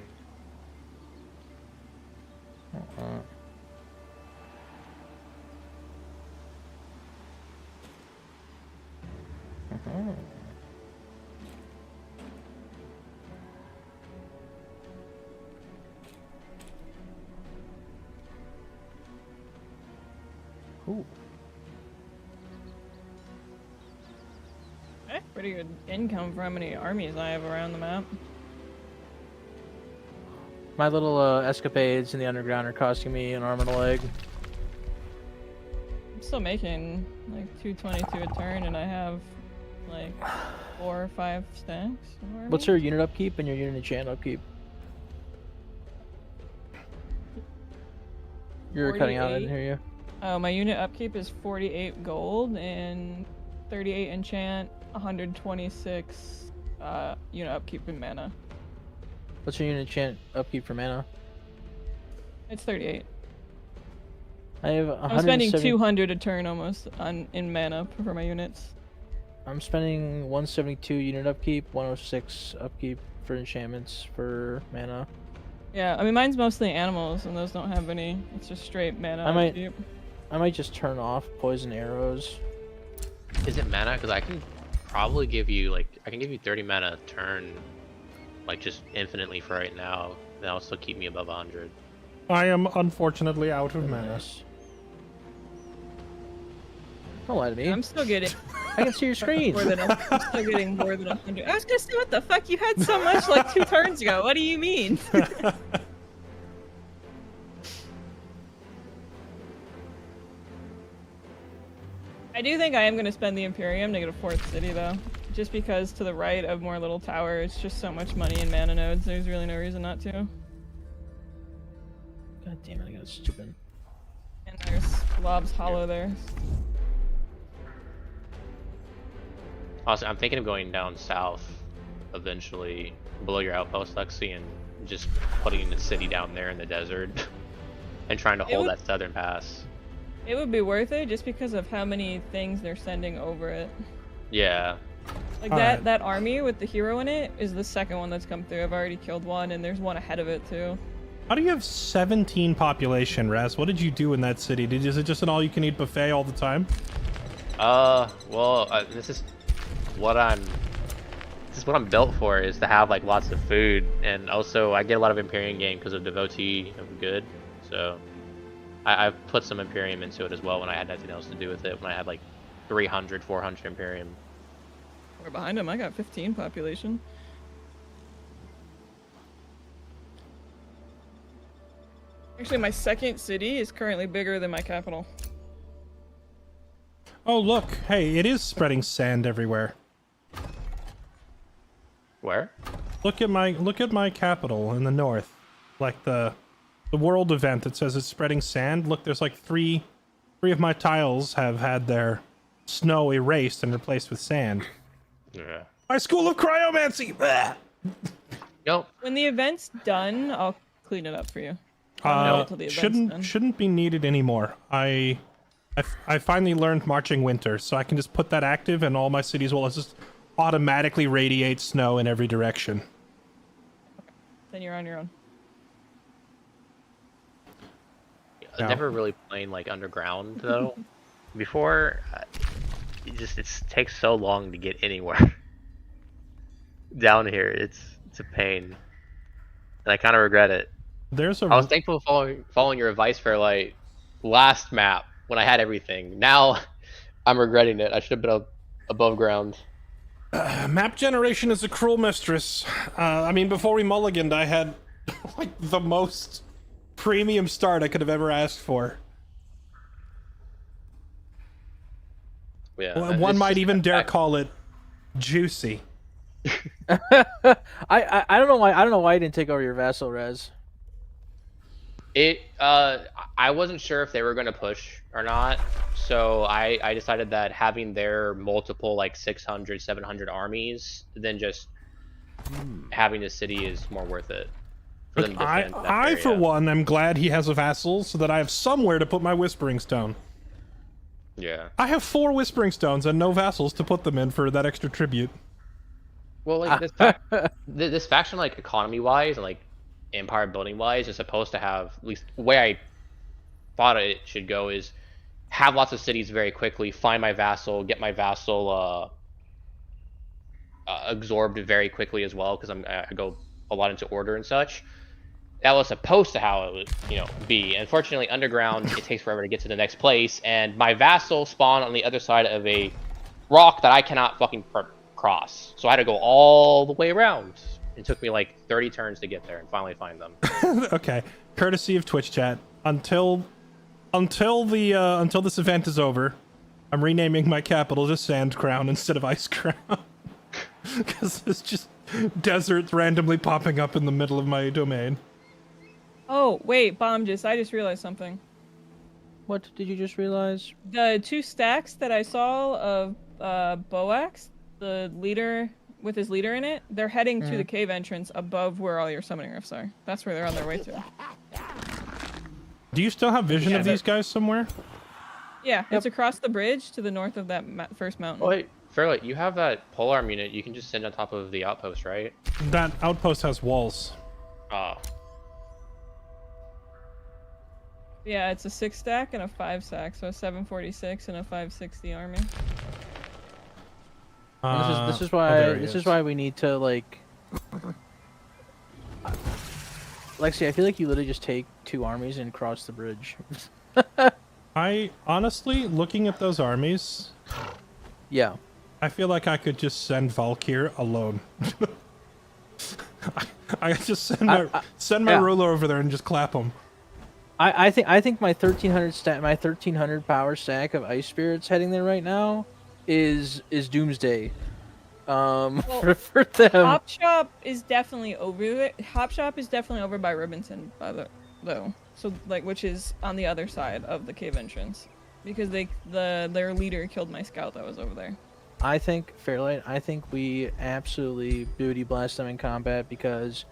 Ooh. Pretty good income for how many armies I have around the map. My little escapades in the underground are costing me an arm and a leg. I'm still making like 222 a turn, and I have like 4 or 5 stacks. of army. What's your unit upkeep and your unit enchant upkeep? You're cutting out, I didn't 48. hear you. Oh, my unit upkeep is 48 gold and 38 enchant, 126 unit upkeep in mana. What's your unit enchant upkeep for mana? It's 38. I have I'm spending 170 200 a turn almost in mana for my units. I'm spending 172 unit upkeep, 106 upkeep for enchantments for mana. Yeah, I mean mine's mostly animals, and those don't have any. It's just straight mana upkeep. I might just turn off poison arrows. Is it mana? Because I can probably give you like 30 mana a turn, like just infinitely for right now. That'll still keep me above 100. I am unfortunately out of mana. Don't lie to me. I'm still getting I can see your screen. I'm still getting more than 100. I was gonna say, what the fuck? You had so much like 2 turns ago. What do you mean? I do think I am going to spend the Imperium to get a 4th city, though. Just because to the right of more little tower, it's just so much money in mana nodes. There's really no reason not to. God damn it, I got stupid. And there's Lob's Hollow there. Also, I'm thinking of going down south eventually, below your outpost, Lexi, and just putting the city down there in the desert and trying to hold that southern pass. It would be worth it just because of how many things they're sending over it. Yeah. Like Alright. that army with the hero in it is the second one that's come through. I've already killed one, and there's one ahead of it too. How do you have 17 population, Raz? What did you do in that city? Is it just an all-you-can-eat buffet all the time? Well, this is what I'm built for, is to have like lots of food, and also I get a lot of Imperium gain because of Devotee of Good, so I've put some Imperium into it as well when I had nothing else to do with it, when I had like 300, 400 Imperium. We're behind him. I got 15 population. Actually, my second city is currently bigger than my capital. Oh, look. Hey, it is spreading sand everywhere. Where? Look at my capital in the north. Like the world event that says it's spreading sand. Look, there's like three of my tiles have had their snow erased and replaced with sand. Yeah. My school of cryomancy. Blah! Nope. When the event's done, I'll clean it up for you. Wait till the event's done. Shouldn't be needed anymore. I finally learned marching winter, so I can just put that active, and all my cities will just automatically radiate snow in every direction. Then you're on your own. I've No. never really played like underground though. Before, it takes so long to get anywhere. Down here, it's a pain, and I kind of regret it. I was thankful following your advice for like last map when I had everything. Now, I'm regretting it. I should have been above ground. Map generation is a cruel mistress. I mean, before we mulliganed, I had like the most premium start I could have ever asked for. Yeah, One might even dare call it juicy. I don't know why I didn't take over your vassal, Rez. I wasn't sure if they were going to push or not, so I decided that having their multiple like 600, 700 armies than just having the city is more worth it. For them to defend that I area. for one, am glad he has a vassal so that I have somewhere to put my Whispering Stone. Yeah. I have 4 Whispering Stones and no vassals to put them in for that extra tribute. Well, like this faction, like economy-wise and like empire building-wise, is supposed to have, at least the way I thought it should go, is have lots of cities very quickly, find my vassal, get my vassal absorbed very quickly as well, because I go a lot into order and such. That was supposed to how it would, be. Unfortunately, underground, it takes forever to get to the next place, and my vassal spawned on the other side of a rock that I cannot fucking cross. So I had to go all the way around. It took me like 30 turns to get there and finally find them. Okay, courtesy of Twitch chat. Until this event is over, I'm renaming my capital to Sand Crown instead of Ice Crown. Because it's just deserts randomly popping up in the middle of my domain. Oh, wait, I just realized something. What did you just realize? The 2 stacks that I saw of Boax, the leader with his leader in it, they're heading to the cave entrance above where all your summoning rifts are. That's where they're on their way to. Do you still have vision of these guys somewhere? Yeah, it's across the bridge to the north of that first mountain. Oh, wait, Fairlight, you have that polearm unit you can just send on top of the outpost, right? That outpost has walls. Oh. Yeah, it's a 6 stack and a 5 stack, so a 746 and a 560 army. This is why we need to like. Lexi, I feel like you literally just take 2 armies and cross the bridge. I honestly, looking at those armies, Yeah. I feel like I could just send Valkyr alone. I just send my ruler over there and just clap him. I think my 1300 power stack of ice spirits heading there right now is doomsday. For them. Hop Shop is definitely over there. Hop Shop is definitely over by Ribbenton, though. So which is on the other side of the cave entrance, because their leader killed my scout that was over there. I think Fairlight. I think we absolutely booty blast them in combat, because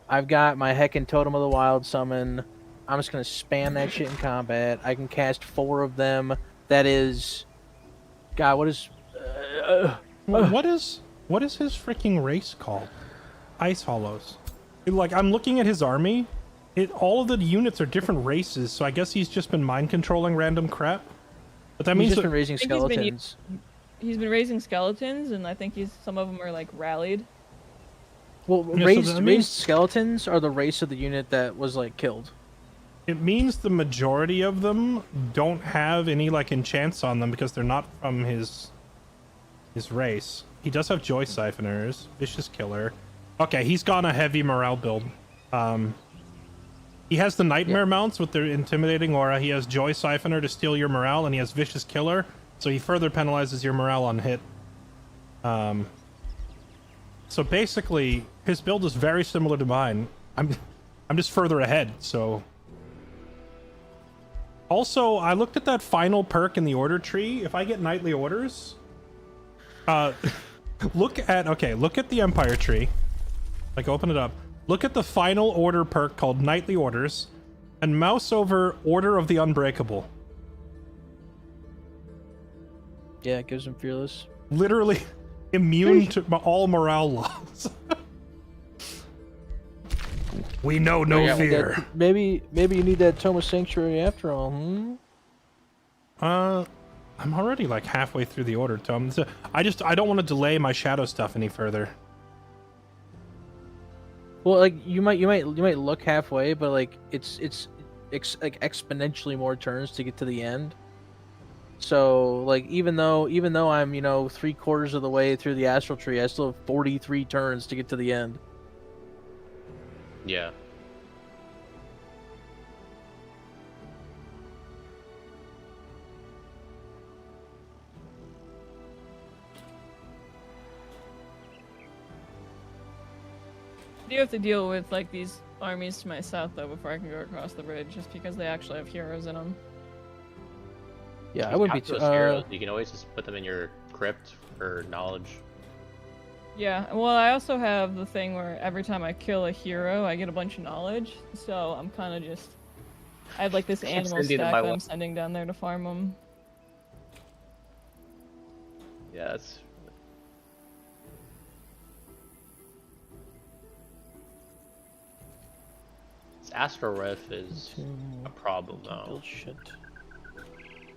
I've got my heckin' Totem of the Wild summon. I'm just gonna spam that shit in combat. I can cast 4 of them. That is, God, what is? What is his freaking race called? Ice Hollows. Like, I'm looking at his army. All of the units are different races, so I guess he's just been mind controlling random crap. But that means He's just been raising skeletons. He's been raising skeletons, and I think some of them are like rallied. Well, Yeah, raised skeletons are the race of the unit that was like killed. it means the majority of them don't have any like enchants on them because they're not from his race. He does have Joy Siphoners, Vicious Killer. Okay, he's gone a heavy morale build. He has the Nightmare mounts with their intimidating aura. He has Joy Siphoner to steal your morale, and he has Vicious Killer, so he further penalizes your morale on hit. So basically, his build is very similar to mine. I'm just further ahead, so... Also, I looked at that final perk in the order tree. If I get Nightly Orders... look at the Empire tree. Like, open it up. Look at the final order perk called Nightly Orders, and mouse over Order of the Unbreakable. Yeah, it gives him Fearless. Literally immune to all morale loss. We know no fear. Maybe you need that Tome of Sanctuary after all, I'm already like halfway through the order, Tom. So I don't want to delay my shadow stuff any further. Well, like you might look halfway, but like it's like exponentially more turns to get to the end. So like even though I'm 3/4 of the way through the astral tree, I still have 43 turns to get to the end. Yeah. I do have to deal with like these armies to my south though before I can go across the bridge, just because they actually have heroes in them. Yeah, I would be. Heroes, you can always just put them in your crypt for knowledge. Yeah, well, I also have the thing where every time I kill a hero, I get a bunch of knowledge. So I'm kind of just, I have like this animal stack that I'm sending down there to farm them. Yeah, that's. This Astro Riff is a problem though. Build shit.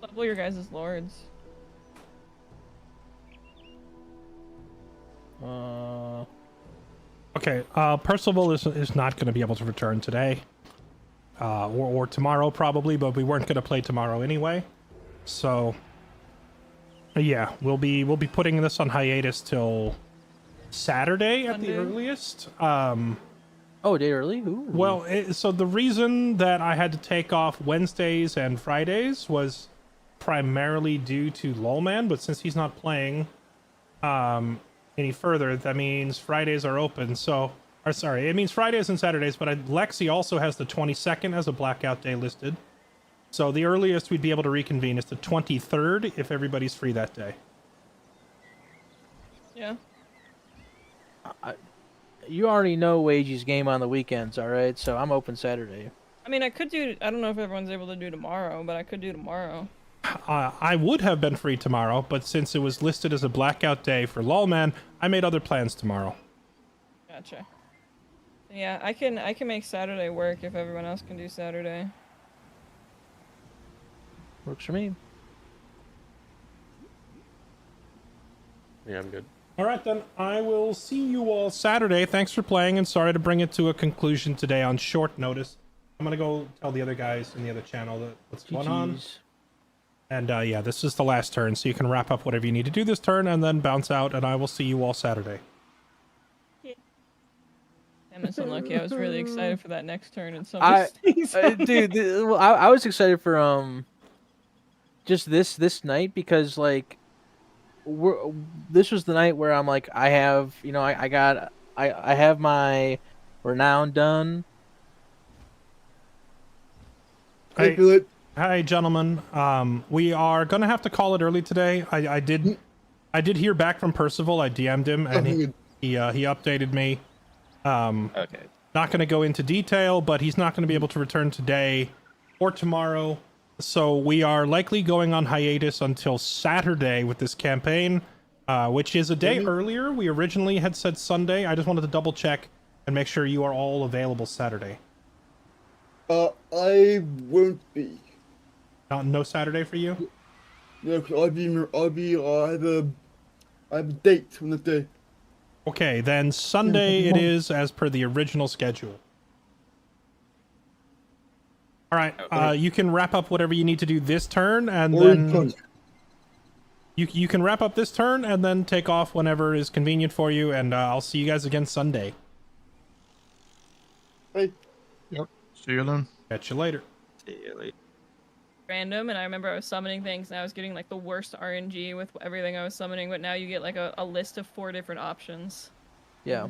Level your guys' lords. Okay, Percival is not going to be able to return today. Or tomorrow probably, but we weren't going to play tomorrow anyway. So yeah, we'll be putting this on hiatus till Saturday at the earliest. Oh, a day early? Ooh. Well, so the reason that I had to take off Wednesdays and Fridays was primarily due to Lolman, but since he's not playing any further, that means Fridays are open. So, or sorry, it means Fridays and Saturdays, but Lexi also has the 22nd as a blackout day listed. So the earliest we'd be able to reconvene is the 23rd if everybody's free that day. Yeah. You already know Wagey's game on the weekends, all right? So I'm open Saturday. I mean, I don't know if everyone's able to do tomorrow, but I could do tomorrow. I would have been free tomorrow, but since it was listed as a blackout day for Lolman, I made other plans tomorrow. Gotcha. Yeah, I can make Saturday work if everyone else can do Saturday. Works for me. Yeah, I'm good. All right, then. I will see you all Saturday. Thanks for playing, and sorry to bring it to a conclusion today on short notice. I'm going to go tell the other guys in the other channel that what's going on. And yeah, this is the last turn, so you can wrap up whatever you need to do this turn and then bounce out, and I will see you all Saturday. Damn, it's unlucky. I was really excited for that next turn, and some Dude, I was excited for just this night because like this was the night where I'm like I have I have my renown done. Hi, gentlemen. We are gonna have to call it early today. I did hear back from Percival. I DM'd him, and he updated me. Okay. Not gonna go into detail, but he's not gonna be able to return today or tomorrow. So we are likely going on hiatus until Saturday with this campaign, which is a day earlier. We originally had said Sunday. I just wanted to double check and make sure you are all available Saturday. I won't be. No Saturday for you? No, cause I have a date on the day. Okay, then Sunday it is as per the original schedule. All right, you can wrap up whatever you need to do this turn, and then you can wrap up this turn and then take off whenever is convenient for you, and I'll see you guys again Sunday. Hey. Yep. See you then. Catch you later. See you later. random, and I remember I was summoning things and I was getting like the worst RNG with everything I was summoning, but now you get like a list of 4 different options. Yeah.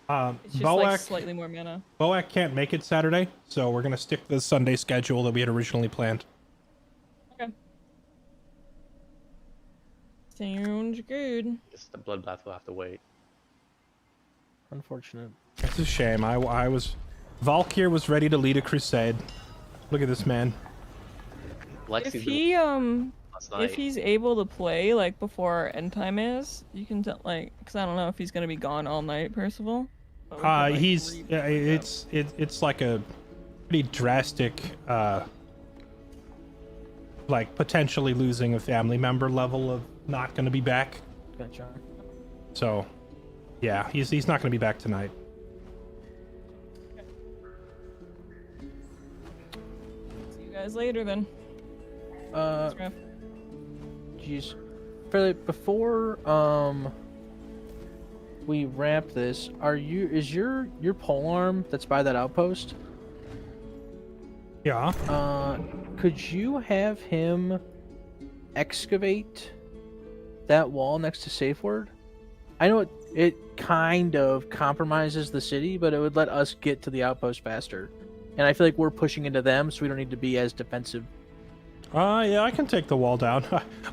It's just like slightly more mana. Boak can't make it Saturday, so we're gonna stick to the Sunday schedule that we had originally planned. Okay. Sounds good. Guess the bloodbath will have to wait. Unfortunate. It's a shame. I was... Valkyr was ready to lead a crusade. Look at this man. If he if he's able to play like before end time is, you can tell like, because I don't know if he's gonna be gone all night, Percival. But we could, like, He's it's like a pretty drastic like potentially losing a family member level of not going to be back. Gotcha. So yeah, he's not going to be back tonight. See you guys later then. Jeez. Before we wrap this, is your polearm that's by that outpost? Yeah. Could you have him excavate that wall next to safe word? I know it kind of compromises the city, but it would let us get to the outpost faster. And I feel like we're pushing into them, so we don't need to be as defensive. Yeah, I can take the wall down.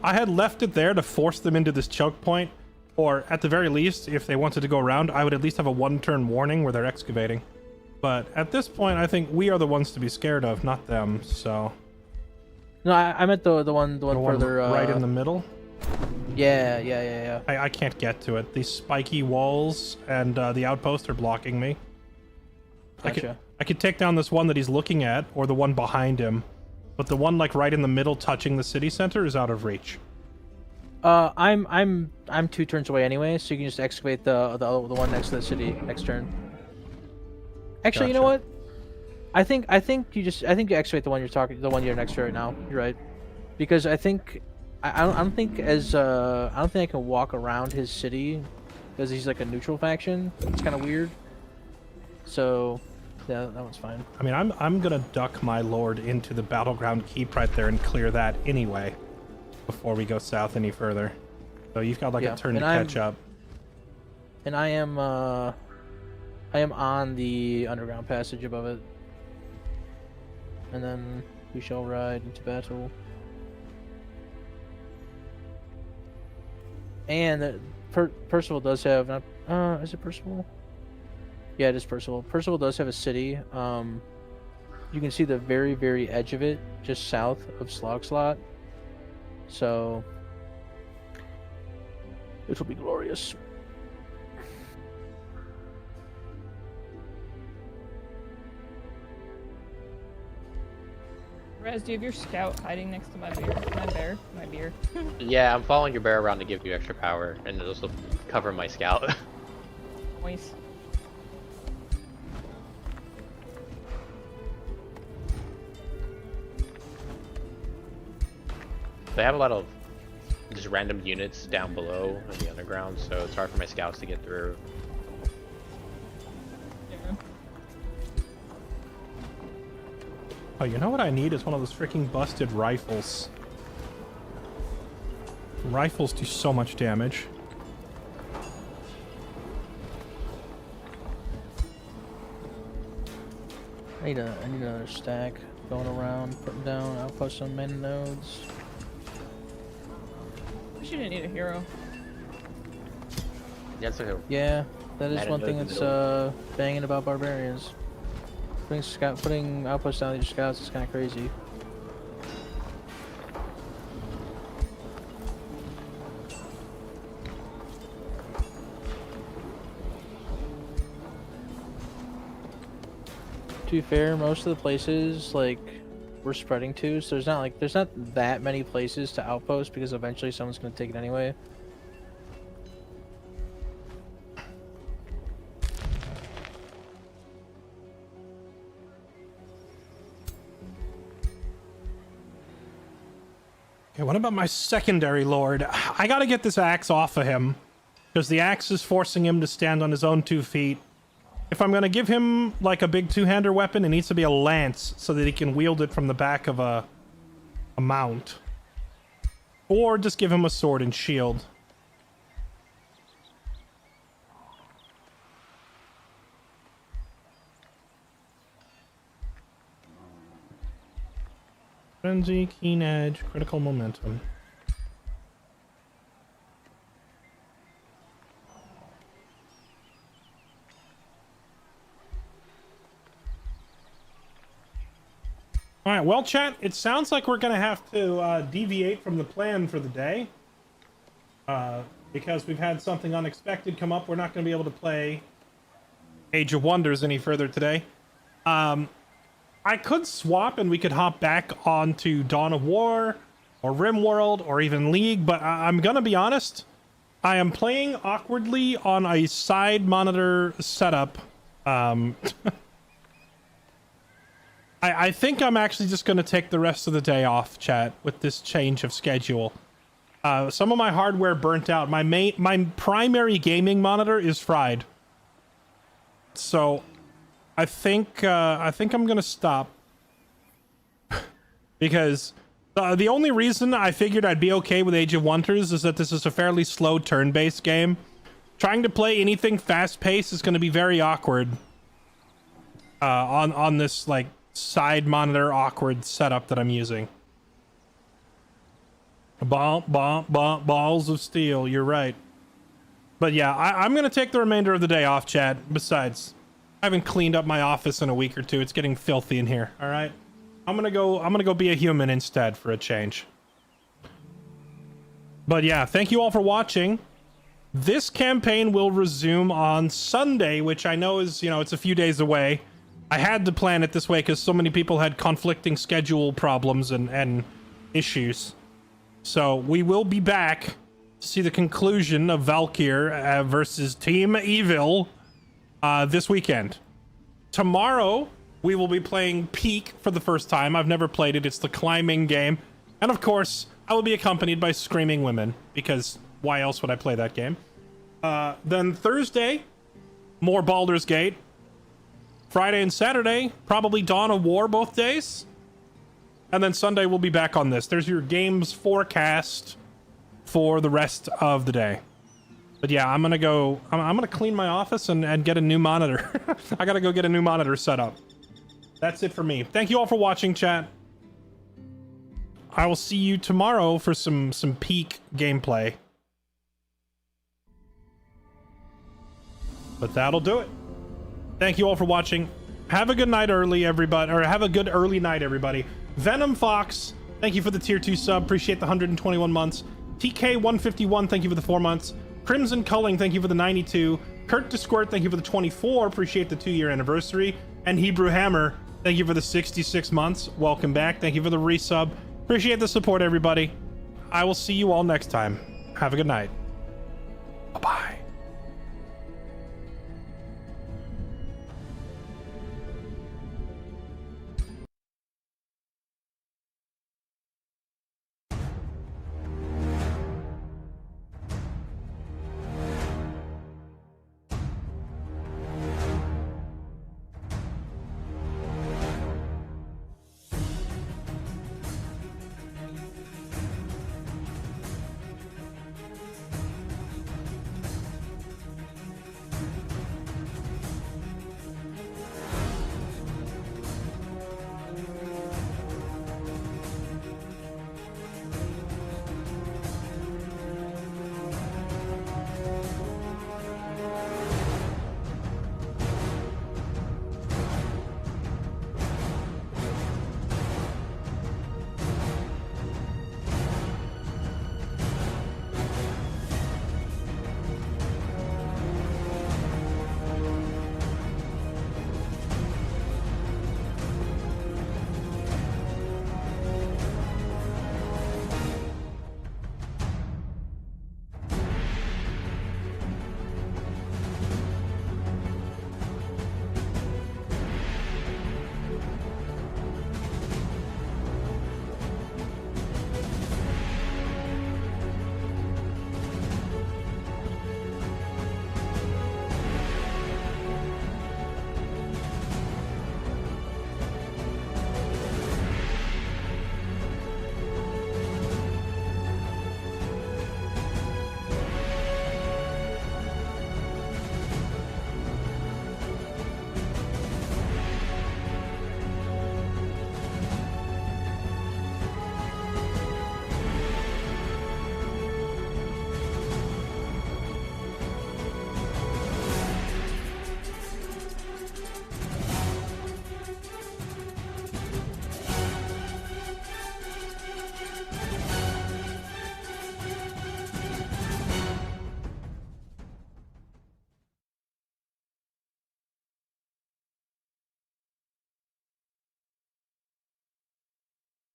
I had left it there to force them into this choke point, or at the very least, if they wanted to go around, I would at least have a 1-turn warning where they're excavating. But at this point, I think we are the ones to be scared of, not them. So. No, I meant the one further right in the middle. Yeah. I can't get to it. These spiky walls and the outpost are blocking me. Gotcha. I could take down this one that he's looking at, or the one behind him, but the one like right in the middle, touching the city center, is out of reach. I'm 2 turns away anyway, so you can just excavate the one next to the city next turn. Actually, you know Gotcha. what? I think you excavate the one you're next to right now. You're right, because I think I don't think I can walk around his city because he's like a neutral faction. It's kind of weird. So yeah, that one's fine. I mean, I'm gonna duck my lord into the battleground keep right there and clear that anyway, before we go south any further. So you've got like a turn to catch up. And I am on the underground passage above it. And then we shall ride into battle. And Percival does have is it Percival? Yeah, it is Percival. Percival does have a city. You can see the very, very edge of it, just south of Slogslot. So it will be glorious. Rez, do you have your scout hiding next to my beer? Yeah, I'm following your bear around to give you extra power, and it'll also cover my scout. Nice. They have a lot of just random units down below in the underground, so it's hard for my scouts to get through. Yeah. Oh, you know what I need is one of those freaking busted rifles. Rifles do so much damage. I need another stack going around, putting down outposts on main nodes. Wish you didn't need a hero. Yeah, it's like a Yeah, that is Main one thing nodes in that's banging about barbarians. Putting outposts down with your scouts is kind of crazy. To be fair, most of the places like we're spreading to, so there's not that many places to outpost because eventually someone's gonna take it anyway. Okay, what about my secondary lord? I gotta get this axe off of him, because the axe is forcing him to stand on his own 2 feet. If I'm gonna give him like a big 2-hander weapon, it needs to be a lance so that he can wield it from the back of a mount. Or just give him a sword and shield. Frenzy, keen edge, critical momentum. All right, well, chat, it sounds like we're going to have to deviate from the plan for the day. Because we've had something unexpected come up. We're not going to be able to play Age of Wonders any further today. I could swap and we could hop back onto Dawn of War or RimWorld or even League, but I'm going to be honest. I am playing awkwardly on a side monitor setup. I think I'm actually just going to take the rest of the day off, chat, with this change of schedule. Some of my hardware burnt out. My primary gaming monitor is fried. So I think I'm going to stop. Because the only reason I figured I'd be okay with Age of Wonders is that this is a fairly slow turn-based game. Trying to play anything fast-paced is going to be very awkward. On this, like, side monitor awkward setup that I'm using. Balls of steel, you're right. But yeah, I'm gonna take the remainder of the day off, chat. Besides, I haven't cleaned up my office in a week or two. It's getting filthy in here. All right, I'm gonna go be a human instead for a change. But yeah, thank you all for watching. This campaign will resume on Sunday, which I know is, it's a few days away. I had to plan it this way because so many people had conflicting schedule problems and issues. So we will be back to see the conclusion of Valkyr versus Team Evil this weekend. Tomorrow, we will be playing Peak for the first time. I've never played it. It's the climbing game. And of course, I will be accompanied by screaming women, because why else would I play that game? Then Thursday, more Baldur's Gate. Friday and Saturday, probably Dawn of War both days. And then Sunday, we'll be back on this. There's your games forecast for the rest of the day. But yeah, I'm gonna clean my office and get a new monitor. I gotta go get a new monitor set up. That's it for me. Thank you all for watching, chat. I will see you tomorrow for some Peak gameplay. But that'll do it. Thank you all for watching. Have a good night early, everybody. Or have a good early night, everybody. Venom Fox, thank you for the tier 2 sub. Appreciate the 121 months. TK151, thank you for the 4 months. Crimson Culling, thank you for the 92. Kurt DeSquirt, thank you for the 24. Appreciate the 2-year anniversary. And Hebrew Hammer, thank you for the 66 months. Welcome back. Thank you for the resub. Appreciate the support, everybody. I will see you all next time. Have a good night.